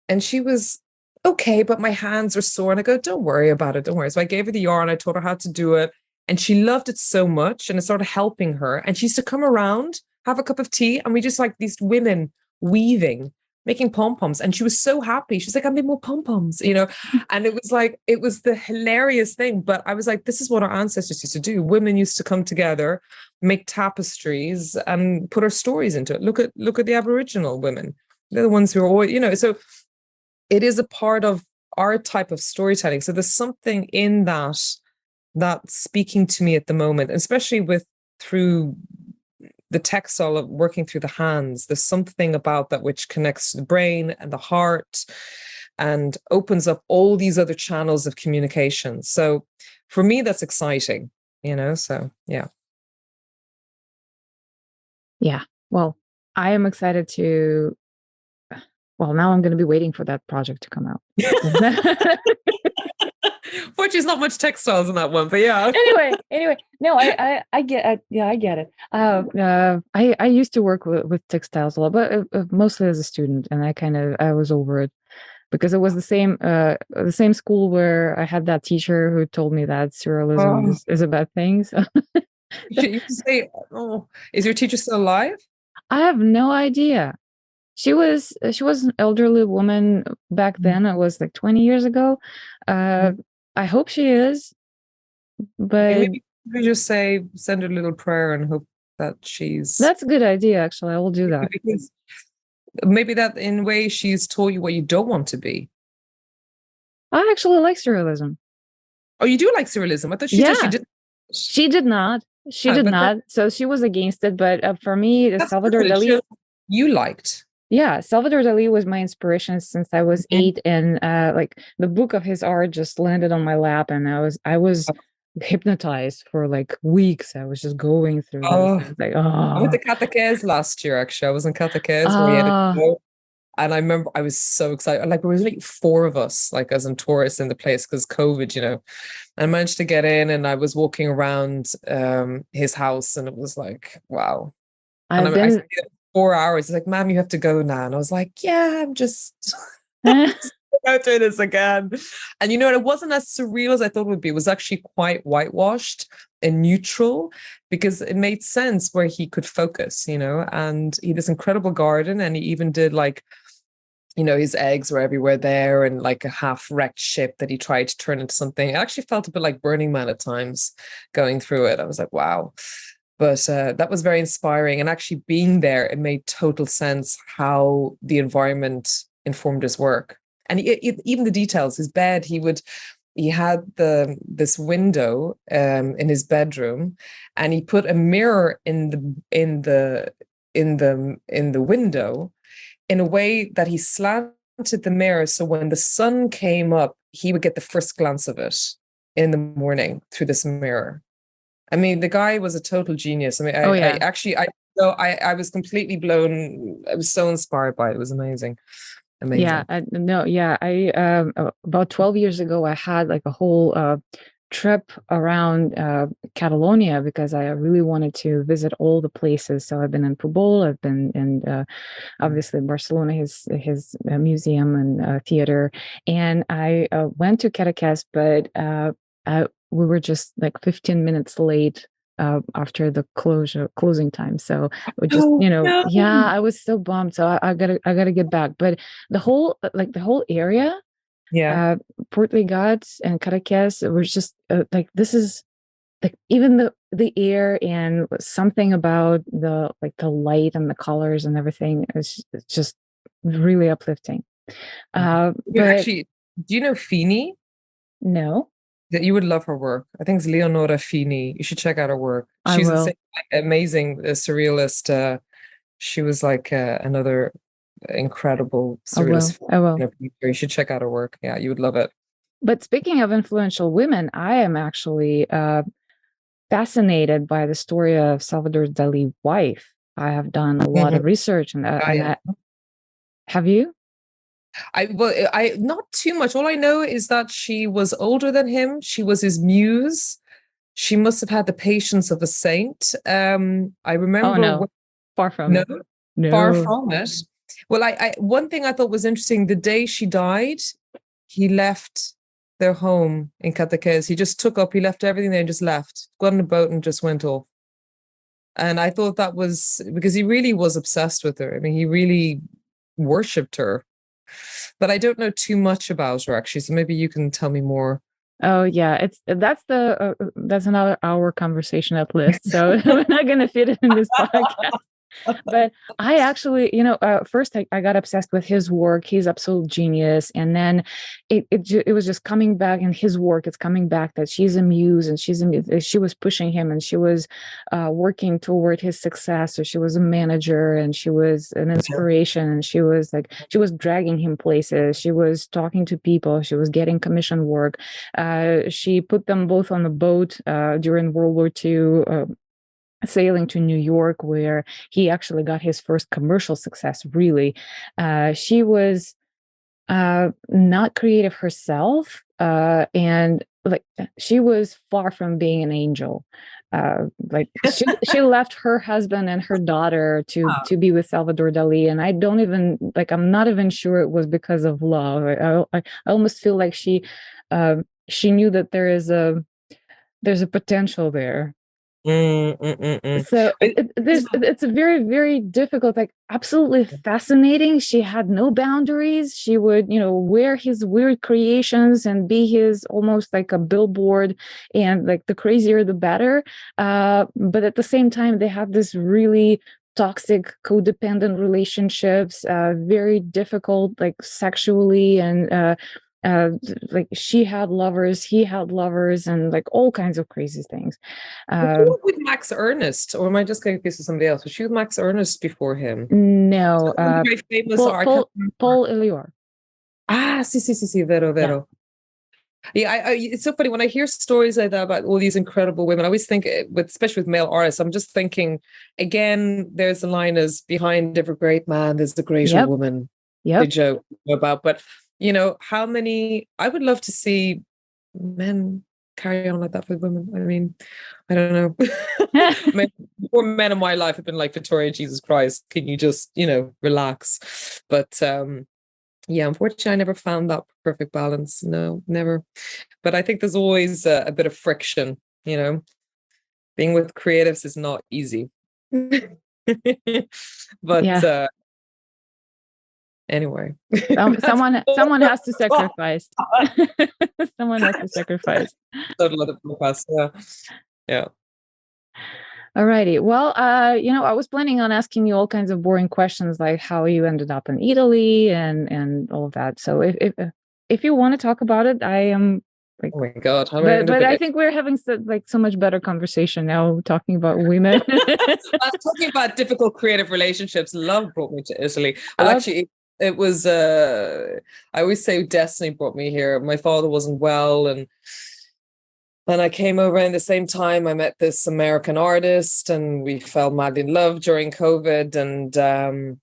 And she was, okay, but my hands are sore. And I go, don't worry about it. Don't worry. So I gave her the yarn. I taught her how to do it. And she loved it so much. And it started helping her. And she used to come around, have a cup of tea. And we just like these women weaving, making pom-poms. And she was so happy. She's like, I made more pom-poms, and it was the hilarious thing. But I was like, this is what our ancestors used to do. Women used to come together, make tapestries and put our stories into it. Look at the Aboriginal women. They're the ones who are always, so it is a part of our type of storytelling. So there's something in that's speaking to me at the moment, especially through the textile of working through the hands. There's something about that which connects the brain and the heart and opens up all these other channels of communication. So for me, that's exciting, so yeah. Yeah. Well, I am excited now I'm going to be waiting for that project to come out. Which is not much textiles in that one, but yeah. Anyway, no, I get, I get it. I used to work with textiles a lot, but mostly as a student, and I was over it, because it was the same school where I had that teacher who told me that surrealism is a bad thing. So you used to say, oh, is your teacher still alive? I have no idea. She was an elderly woman back then. It was like 20 years ago. I hope she is, but maybe just send her a little prayer and hope that she's. That's a good idea, actually. I will do that. Because maybe that in a way she's told you what you don't want to be. I actually like surrealism. Oh, you do like surrealism? I thought she did. She did not. She did not. So she was against it. But for me, Salvador Dali. You liked. Yeah, Salvador Dali was my inspiration since I was 8, and like the book of his art just landed on my lap, and I was hypnotized for like weeks. I was just going through this. Oh, It's like, I went oh, to catechese last year, actually. I was in catechese where we had a ah, show. And I remember I was so excited. Like, there was like four of us, like as in tourists in the place because COVID, you know. I managed to get in and I was walking around his house and it was like, wow. And I've I been. stayed there for 4 hours. He's like, Ma'am, you have to go now. And I was like, yeah, I'm just go through this again. And you know, it wasn't as surreal as I thought it would be. It was actually quite whitewashed and neutral because it made sense where he could focus, you know, and he had this incredible garden and he even did like, you know, his eggs were everywhere there and like a half wrecked ship that he tried to turn into something. It actually felt a bit like Burning Man at times going through it. I was like, wow. But that was very inspiring. And actually being there, it made total sense how the environment informed his work. And even the details, his bed, he had this window in his bedroom, and he put a mirror in the window in a way that he slanted the mirror so when the sun came up, he would get the first glance of it in the morning through this mirror. I mean, the guy was a total genius. I mean, Oh I yeah. actually, I was completely blown. I was so inspired by it. It was amazing, Yeah, amazing. no, yeah. About 12 years ago, I had like a whole trip around Catalonia because I really wanted to visit all the places. So I've been in Pubol, I've been in obviously Barcelona, his museum and theater, and I went to Caracas, but we were just like 15 minutes late after the closing time. So we just, Oh no! yeah, I was so bummed. So I gotta get back. But the whole area, Yeah. uh, Port Ligat and Caracas were just like this is like even the air and something about the light and the colors and everything is it's just really uplifting. But Actually, do you know Fini? no, That you would love her work. I think it's Leonora Fini. You should check out her work. I She's insane, will. amazing, surrealist. She was like another incredible I will. surrealist. I will. You should check out her work. Yeah, you would love it. But speaking of influential women, I am actually fascinated by the story of Salvador Dali's wife. I have done a lot of Mhm. research and I, have you? I not too much. All I know is that she was older than him. She was his muse. She must have had the patience of a saint. I Oh remember no, far from no, it. far No. from it. Well, one thing I thought was interesting, the day she died, he left their home in Catequez. He left everything there and just left, got on a boat and just went off. And I thought that was because he really was obsessed with her. I mean, he really worshipped her. But I don't know too much about her actually, so maybe you can tell me more. Oh yeah, that's another hour conversation at least. So we're not gonna fit it in this podcast. But I actually, first I got obsessed with his work. He's absolute genius, and then it was just coming back in his work. It's coming back that she's a muse, and she was pushing him, and she was working toward his success. So she was a manager, and she was an inspiration, and she was dragging him places. She was talking to people. She was getting commission work. She put them both on a boat during World War II. Sailing to New York, where he actually got his first commercial success, really. She was not creative herself, and like she was far from being an angel. Like she left her husband and her daughter to be with Salvador Dali, and I don't even like I'm not even sure it was because of love. I almost feel like she knew that there's a potential there. Mm, mm, mm, mm. So But it's a very, very difficult, like absolutely fascinating. She had no boundaries. She would, wear his weird creations and be his almost like a billboard, and like the crazier the better. But at the same time, they have this really toxic codependent relationships, very difficult, like sexually, and uh like she had lovers, he had lovers, and like all kinds of crazy things. was she um not with Max Ernest, or am I just getting this with somebody else? Was she with Max Ernest before him? no, Somebody very famous, Paul or I can't Paul remember. Paul Elior. Ah, sì, sì, sì, sì, vero, Yeah. vero. Yeah, it's so funny when I hear stories like that about all these incredible women. I always think, especially with male artists, I'm just thinking again. There's a line as behind every great man, there's a greater Yep. woman. They Yep. joke about, but how many? I would love to see men carry on like that with women. I mean, I don't know. More men in my life have been like, Victoria, Jesus Christ, can you just relax? But yeah, unfortunately, I never found that perfect balance. No, never. But I think there's always a bit of friction. Being with creatives is not easy. But Yeah. Anyway, Someone has to sacrifice. Someone has to sacrifice. Yeah. Yeah. Alrighty. Well, I was planning on asking you all kinds of boring questions like how you ended up in Italy and all of that. So if you want to talk about it, I am like, oh my God, but I think we're having so much better conversation now talking about women. I'm talking about difficult creative relationships. Love brought me to Italy. Well, actually, it was I always say destiny brought me here. My father wasn't well, and I came over in the same time. I met this American artist and we fell madly in love during COVID. And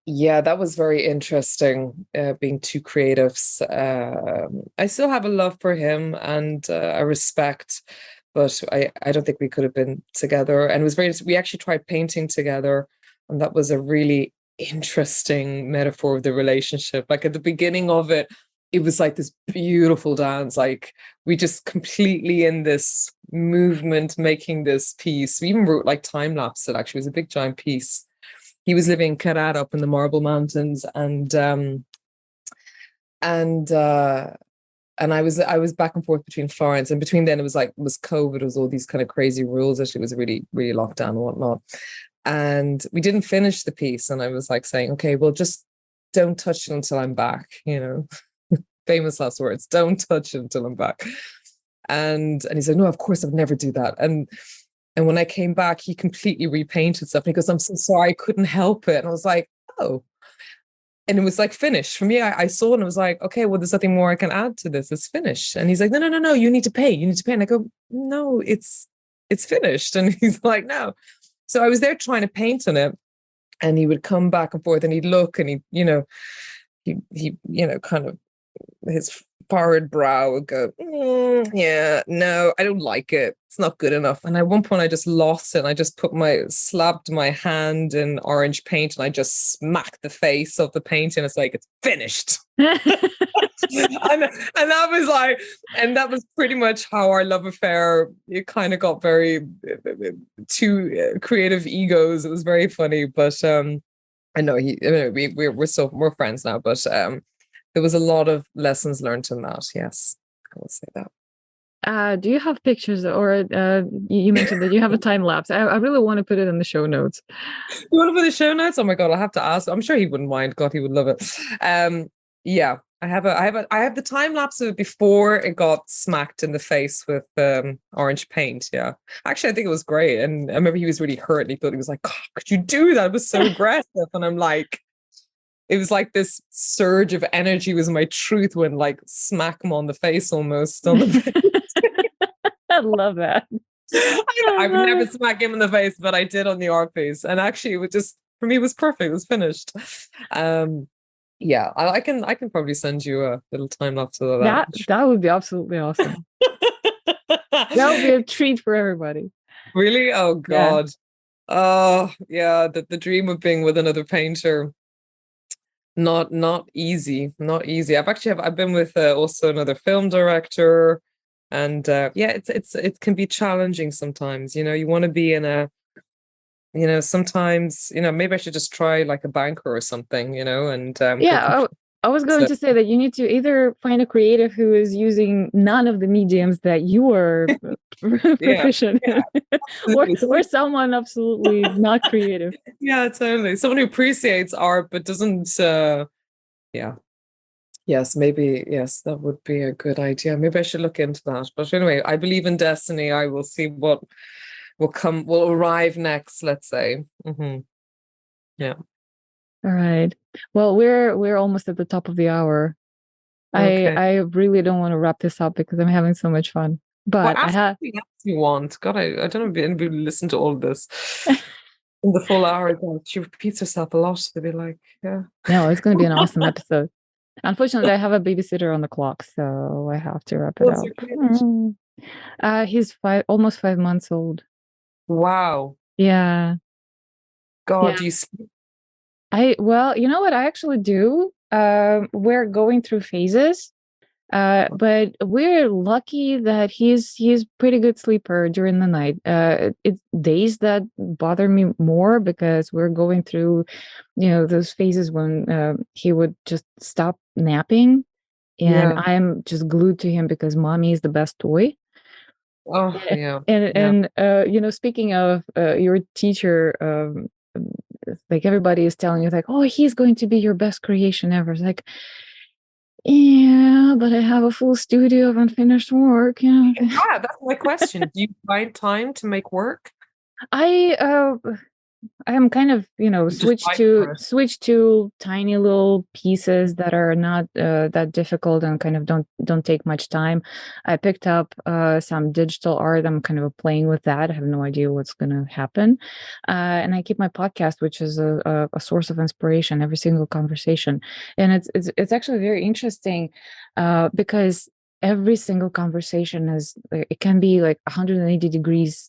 yeah, that was very interesting, being two creatives. I still have a love for him and a respect, but I don't think we could have been together. And it was we actually tried painting together, and that was a really interesting metaphor of the relationship. Like at the beginning of it, it was like this beautiful dance. Like we just completely in this movement, making this piece. We even wrote like time lapse. It actually was a big giant piece. He was living in Carrara up in the Marble Mountains, and I was back and forth between Florence, and between then it was COVID, it was all these kind of crazy rules. Actually, it was really, really locked down and whatnot. And we didn't finish the piece, and I was like saying, okay, well, just don't touch it until I'm back. Famous last words, don't touch it until I'm back. And he said, no, of course I'd never do that. And when I came back, he completely repainted stuff. And he goes, I'm so sorry, I couldn't help it. And I was like, oh. And it was like finished. For me, I saw it and I was like, okay, well, there's nothing more I can add to this. It's finished. And he's like, no, you need to paint. You need to paint. And I go, no, it's finished. And he's like, no. So I was there trying to paint on it. And he would come back and forth and he'd look and he kind of, his furrowed brow would go, yeah, no, I don't like it. It's not good enough. And at one point I just lost it. And I just slapped my hand in orange paint and I just smacked the face of the paint. And it's like, it's finished. and that was like, and that was pretty much how our love affair, it kind of got very two creative egos. It was very funny, but I know we're friends now, but there was a lot of lessons learned in that. Yes, I will say that. Do you have pictures, or you mentioned that you have a time lapse? I really want to put it in the show notes. You want to put the show notes? Oh my God, I'll have to ask. I'm sure he wouldn't mind. God, he would love it. Yeah, I have the time lapse of it before it got smacked in the face with orange paint. Yeah, actually, I think it was great. And I remember he was really hurt and he thought, he was like, God, could you do that? It was so aggressive. And I'm like, it was like this surge of energy was my truth when like smack him on the face almost on the face. I love that. I would never smack him in the face, but I did on the art piece. And actually it was just, for me, it was perfect. It was finished. Yeah, I can probably send you a little time lapse of that. That would be absolutely awesome. That would be a treat for everybody. Really? Oh God. Yeah. Oh yeah, the dream of being with another painter. Not easy. I've been with also another film director, and yeah, it can be challenging sometimes. You want to be in a, sometimes maybe I should just try like a banker or something. And yeah, I was going to say that you need to either find a creative who is using none of the mediums that you are proficient in, or someone absolutely not creative. Yeah, totally. Someone who appreciates art but doesn't. Yeah. Yes, maybe. Yes, that would be a good idea. Maybe I should look into that. But anyway, I believe in destiny. I will see what will arrive next. Let's say. Mm-hmm. Yeah. All right. Well, we're almost at the top of the hour. Okay. I really don't want to wrap this up because I'm having so much fun. Well, But I ask have anything else you want. God, I don't know if anybody will listen to all of this in the full hour. God, she repeats herself a lot. They'll be like, yeah. no, it's going to be an awesome episode. Unfortunately, I have a babysitter on the clock, so I have to wrap it What's up. your age? He's almost 5 months old. Wow. Yeah. God, Yeah. do you sleep? Well, you know what I actually do? We're going through phases. But we're lucky that he's pretty good sleeper during the night. It's days that bother me more because we're going through, those phases when he would just stop napping, and Yeah. I'm just glued to him because mommy is the best toy. Oh, yeah. And Yeah. speaking of your teacher, like everybody is telling you, like, oh, he's going to be your best creation ever. It's like, yeah, but I have a full studio of unfinished work. Ah, that's my question. Do you find time to make work? I I'm kind of, You just fight for it. switch to tiny little pieces that are not that difficult and kind of don't take much time. I picked up some digital art. I'm kind of playing with that. I have no idea what's going to happen. And I keep my podcast, which is a source of inspiration every single conversation. And it's actually very interesting because every single conversation it can be like 180 degrees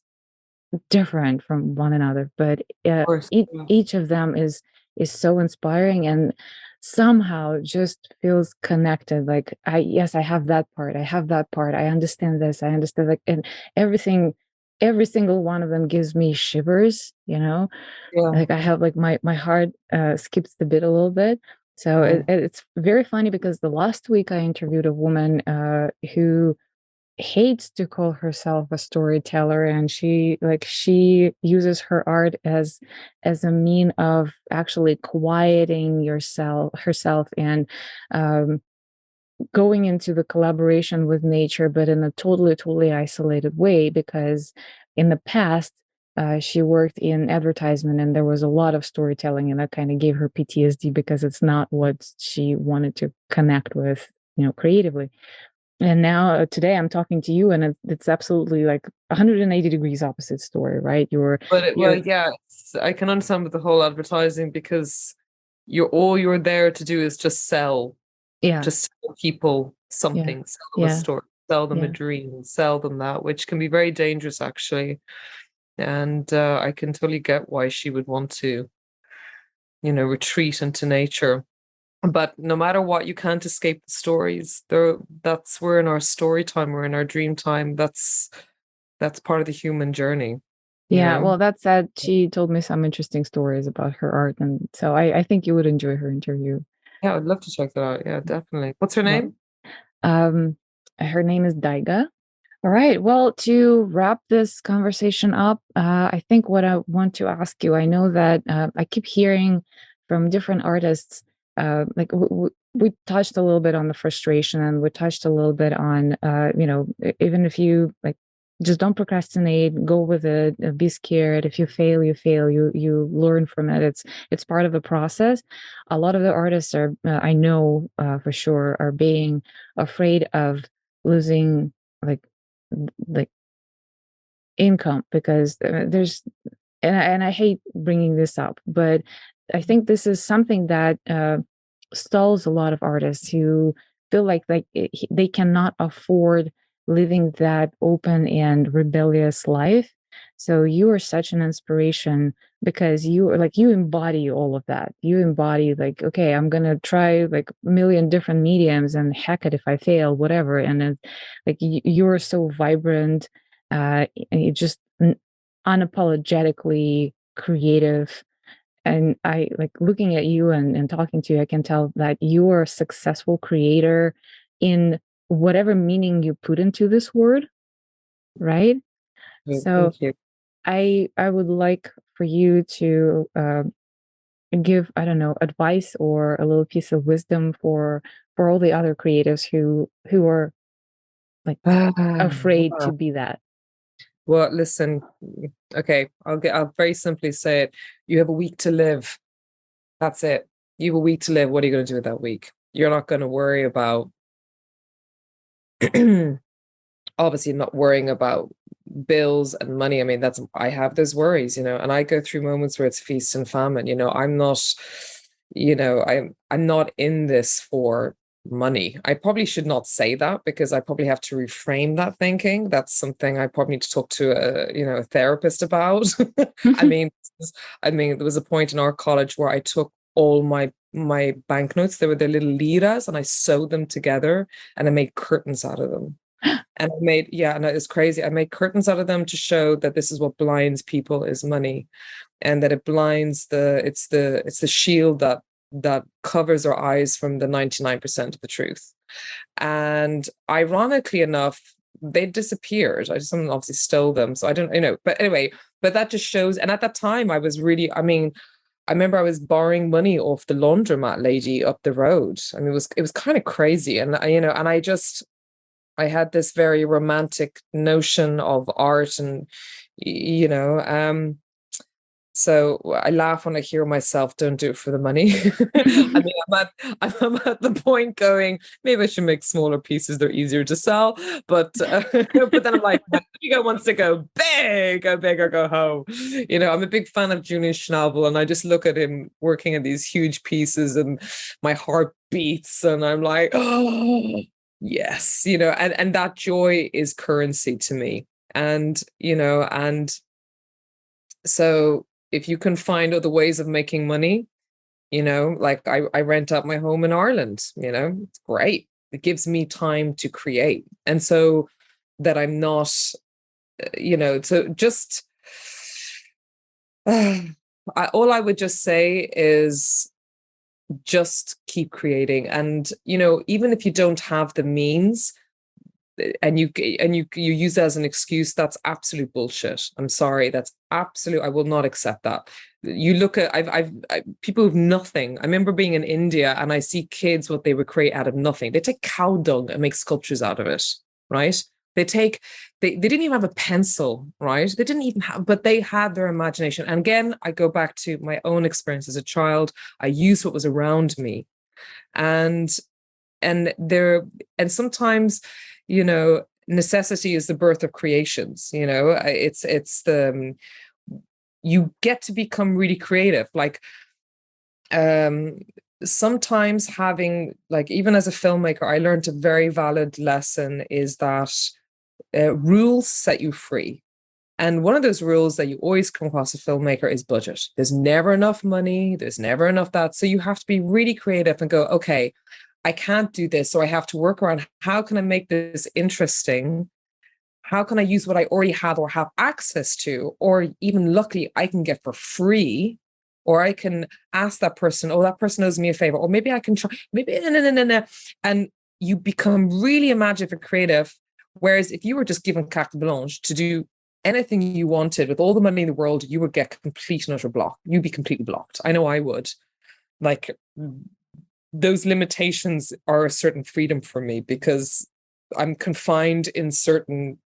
different from one another, but Of course. Yeah. each of them is so inspiring and somehow just feels connected. Like, I have that part, I have that part, I understand this, I understand, like, and everything, every single one of them gives me shivers, Yeah. like I have, like, my heart skips the beat a little bit. So Yeah. it's very funny because the last week I interviewed a woman who hates to call herself a storyteller, and she uses her art as a mean of actually quieting herself and um going into the collaboration with nature, but in a totally isolated way, because in the past she worked in advertisement and there was a lot of storytelling, and that kind of gave her PTSD because it's not what she wanted to connect with, creatively. And now today I'm talking to you, and it's absolutely like 180 degrees opposite story, right? Well, You're yeah, I can understand with the whole advertising because you're there to do is yeah, just tell people yeah, something, sell them a yeah, story, sell them a yeah, dream, sell them that, which can be very dangerous actually. And I can totally get why she would want to, retreat into nature. But no matter what, you can't escape the stories. We're in our story time, we're in our dream time. That's part of the human journey, you yeah. know? Well, that said, she told me some interesting stories about her art, and so I think you would enjoy her interview. Yeah, I'd love to check that out. Yeah, definitely. What's her Well, name? um, her name is Daiga. All right. Well, to wrap this conversation up, I think what I want to ask you, I know that I keep hearing from different artists, like we touched a little bit on the frustration, and we touched a little bit on, even if you like, just don't procrastinate, go with it, be scared. If you fail, you fail. You learn from it. It's part of the process. A lot of the artists are, I know for sure, are being afraid of losing like like income, because there's and I hate bringing this up, but I think this is something that stalls a lot of artists who feel like they cannot afford living that open and rebellious life. So you are such an inspiration because you are like, you embody all of that. You embody, like, okay, I'm gonna try like a million different mediums, and heck it if I fail, whatever. And then like you're so vibrant, and you just unapologetically creative. And I like looking at you and talking to you, I can tell that you are a successful creator in whatever meaning you put into this word, right? Okay, So thank you. I would like for you to give, I don't know, advice or a little piece of wisdom for all the other creatives who are like afraid to Ah, be that. well, listen, okay, I'll very simply say it. You have a week to live. That's it. You have a week to live. What are you going to do with that week? You're not going to worry about obviously I'm not worrying about bills and money. I mean, I have those worries, and I go through moments where it's feast and famine. I'm not, I'm not in this for money. I probably should not say that, because I probably have to reframe that thinking. That's something I probably need to talk to a therapist about. I mean, there was a point in our college where I took all my banknotes. They were their little liras, and I sewed them together and I made curtains out of them. And and it's crazy. I made curtains out of them to show that this is what blinds people, is money, and that it blinds it's the shield that covers our eyes from the 99% of the truth. And ironically enough, they disappeared. Someone obviously stole them. So I don't, but anyway, but that just shows. And at that time I was really, I remember I was borrowing money off the laundromat lady up the road. It was kind of crazy. And I had this very romantic notion of art, and so I laugh when I hear myself, don't do it for the money. I'm at the point going, maybe I should make smaller pieces. They're easier to sell. But but then I'm like, Hugo wants to go big or go home. I'm a big fan of Julian Schnabel, and I just look at him working in these huge pieces, and my heart beats, and I'm like, oh, yes, and that joy is currency to me. And, and so if you can find other ways of making money, like I rent out my home in Ireland, it's great. It gives me time to create. And so that I'm not, so just, all I would just say is just keep creating. And, even if you don't have the means, and you use that as an excuse, that's absolute bullshit. I'm sorry, that's absolute. I will not accept that. You look at I've people with nothing. I remember being in India, and I see kids what they would create out of nothing. They take cow dung and make sculptures out of it, right? They didn't even have a pencil, right? They didn't even have, but they had their imagination. And again, I go back to my own experience as a child. I used what was around me, and sometimes, necessity is the birth of creations. It's the you get to become really creative. Like, sometimes having, like, even as a filmmaker, I learned a very valid lesson, is that rules set you free. And one of those rules that you always come across a filmmaker is budget. There's never enough money. There's never enough that. So you have to be really creative and go, okay, I can't do this. So I have to work around, how can I make this interesting? How can I use what I already have or have access to, or even luckily I can get for free, or I can ask that person, oh, that person owes me a favor, or maybe I can try, maybe, no. And you become really imaginative and creative. Whereas if you were just given carte blanche to do anything you wanted with all the money in the world, you would get complete and utter block. You'd be completely blocked. I know I would. Like, those limitations are a certain freedom for me, because I'm confined in certain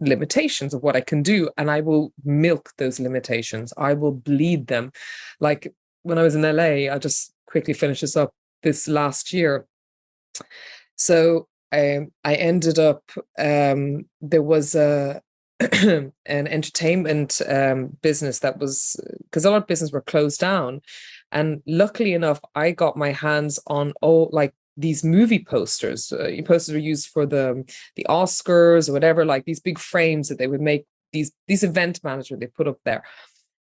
limitations of what I can do, and I will milk those limitations. I will bleed them. Like when I was in LA, I'll just quickly finish this up, this last year. So I ended up, there was an entertainment business that was, because a lot of business were closed down. And luckily enough, I got my hands on all, like, these movie posters. Posters were used for the Oscars or whatever, like these big frames that they would make, these event management they put up there.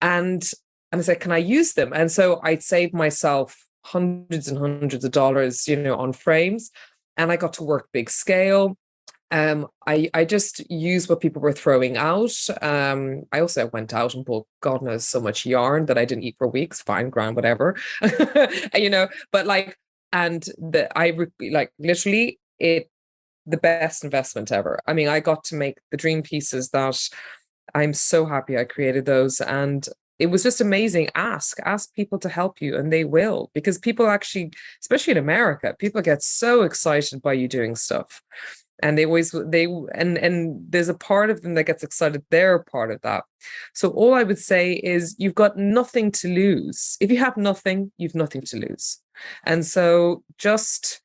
And I said, can I use them? And so I'd saved myself hundreds and hundreds of dollars, on frames. And I got to work big scale. I just used what people were throwing out. I also went out and bought God knows so much yarn that I didn't eat for weeks. Fine, grand, whatever. But like, and literally the best investment ever. I mean, I got to make the dream pieces that I'm so happy I created those. And it was just amazing. Ask people to help you, and they will, because people actually, especially in America, people get so excited by you doing stuff. And and there's a part of them that gets excited. They're part of that. So all I would say is, you've got nothing to lose. If you have nothing, you've nothing to lose. And so just,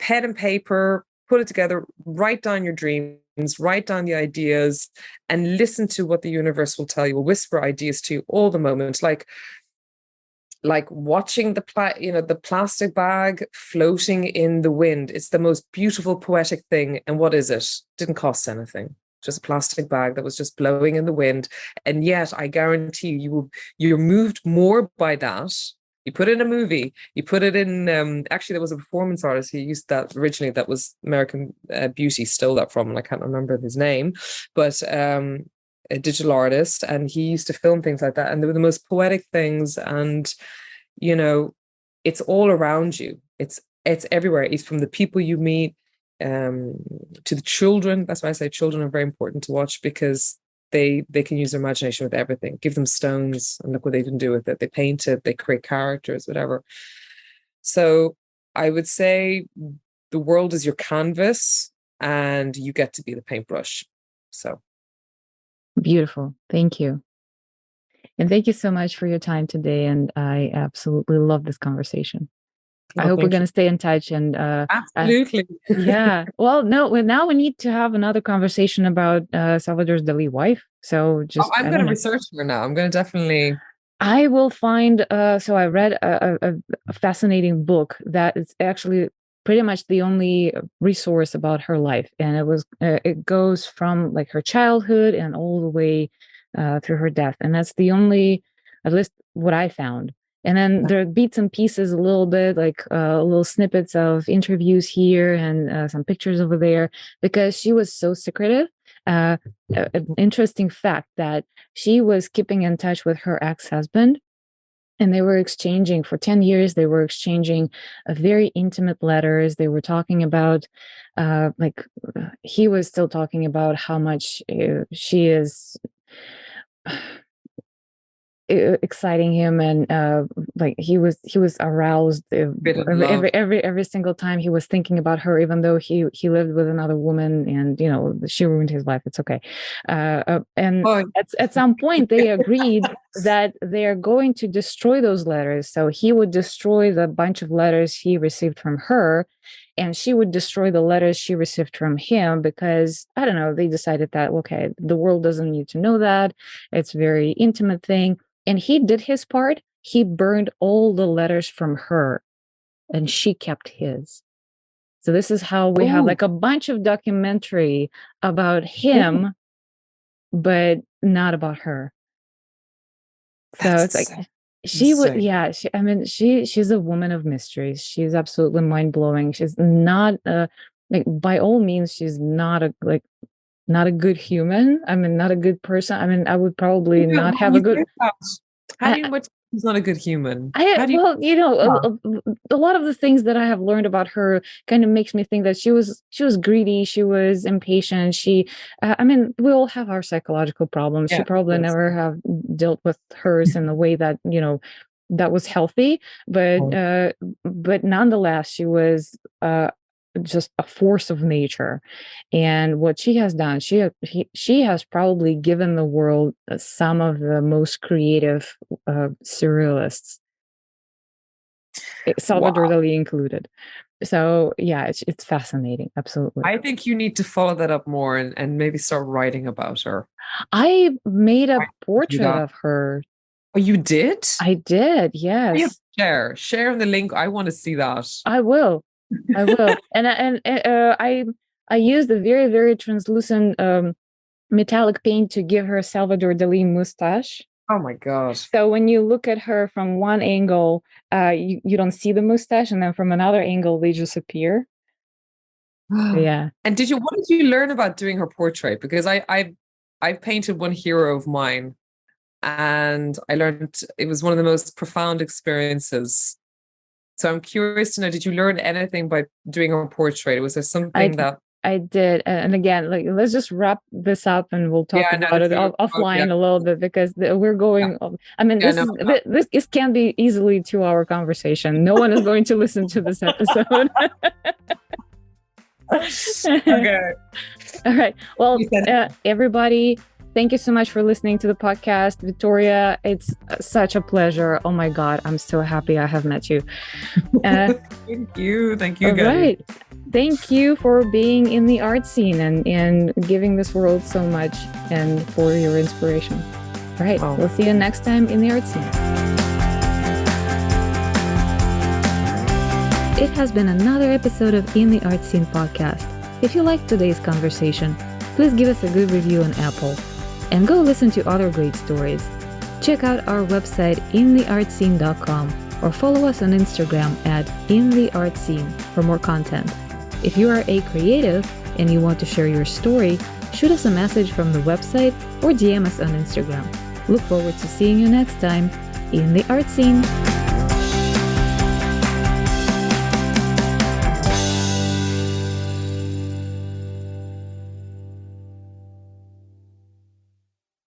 pen and paper, put it together, write down your dreams, write down the ideas, and listen to what the universe will tell you, will whisper ideas to you all the moment. Like watching the plastic bag floating in the wind. It's the most beautiful poetic thing. And what is it? Didn't cost anything. Just a plastic bag that was just blowing in the wind. And yet I guarantee you're moved more by that. You put it in a movie, you put it in, actually there was a performance artist who used that originally, that was American Beauty, stole that from, and I can't remember his name, but a digital artist, and he used to film things like that, and they were the most poetic things. And it's all around you, it's everywhere. It's from the people you meet to the children. That's why I say children are very important to watch, because they can use their imagination with everything. Give them stones and look what they can do with it. They paint it, they create characters, whatever. So I would say the world is your canvas and you get to be the paintbrush. So beautiful. Thank you. And thank you so much for your time today. And I absolutely love this conversation. I hope we're going to stay in touch. And absolutely. Yeah. Well, no, now we need to have another conversation about Salvador Dali's wife. So I'm going to research her now. I'm going to definitely. I will find. So I read a fascinating book that is actually pretty much the only resource about her life, and it goes from like her childhood and all the way through her death, and that's the only, at least what I found. And then there are bits and pieces, a little bit like little snippets of interviews here and some pictures over there, because she was so secretive. An interesting fact that she was keeping in touch with her ex-husband, and they were exchanging for 10 years. They were exchanging very intimate letters. They were talking about, he was still talking about how much she is exciting him, and like he was aroused every single time he was thinking about her, even though he lived with another woman, and she ruined his life. It's okay. And at some point they agreed that they are going to destroy those letters. So he would destroy the bunch of letters he received from her, and she would destroy the letters she received from him, because I don't know, they decided that okay, the world doesn't need to know that. It's a very intimate thing. And he did his part. He burned all the letters from her, and she kept his. So this is how we have like a bunch of documentary about him, but not about her. So it's like she would, yeah. She's a woman of mysteries. She's absolutely mind blowing. She's not like, by all means, she's not a good human. I mean, not a good person. I mean, I would probably not have a good. How do you know she's not a good human? A lot of the things that I have learned about her kind of makes me think that she was greedy. She was impatient. I mean, we all have our psychological problems. She probably never have dealt with hers in a way that, that was healthy. But nonetheless, she was just a force of nature. And what she has done, she has probably given the world some of the most creative surrealists, Salvador Dali included. So yeah, it's fascinating. Absolutely. I think you need to follow that up more and maybe start writing about her. I made a portrait of her. Oh, you did? I did, yes. Share the link. I want to see that. I will. And I used a very, very translucent metallic paint to give her Salvador Dali mustache. Oh my God. So when you look at her from one angle, you don't see the mustache, and then from another angle they just appear. Yeah. And what did you learn about doing her portrait? Because I've painted one hero of mine, and I learned it was one of the most profound experiences. So I'm curious to know, did you learn anything by doing her portrait? Was there something that I did? And again, like, let's just wrap this up and we'll talk about it offline a little bit, because we're going. I mean, this can be easily 2-hour conversation. No one is going to listen to this episode. Okay. All right. Well, everybody, thank you so much for listening to the podcast. Vittoria, it's such a pleasure. Oh my God, I'm so happy I have met you. Thank you. Thank you, guys. Right. Thank you for being in the art scene and giving this world so much and for your inspiration. All right, we'll see you next time in the art scene. It has been another episode of In the Art Scene podcast. If you liked today's conversation, please give us a good review on Apple and go listen to other great stories. Check out our website intheartscene.com or follow us on Instagram at intheartscene for more content. If you are a creative and you want to share your story, shoot us a message from the website or DM us on Instagram. Look forward to seeing you next time in the art scene.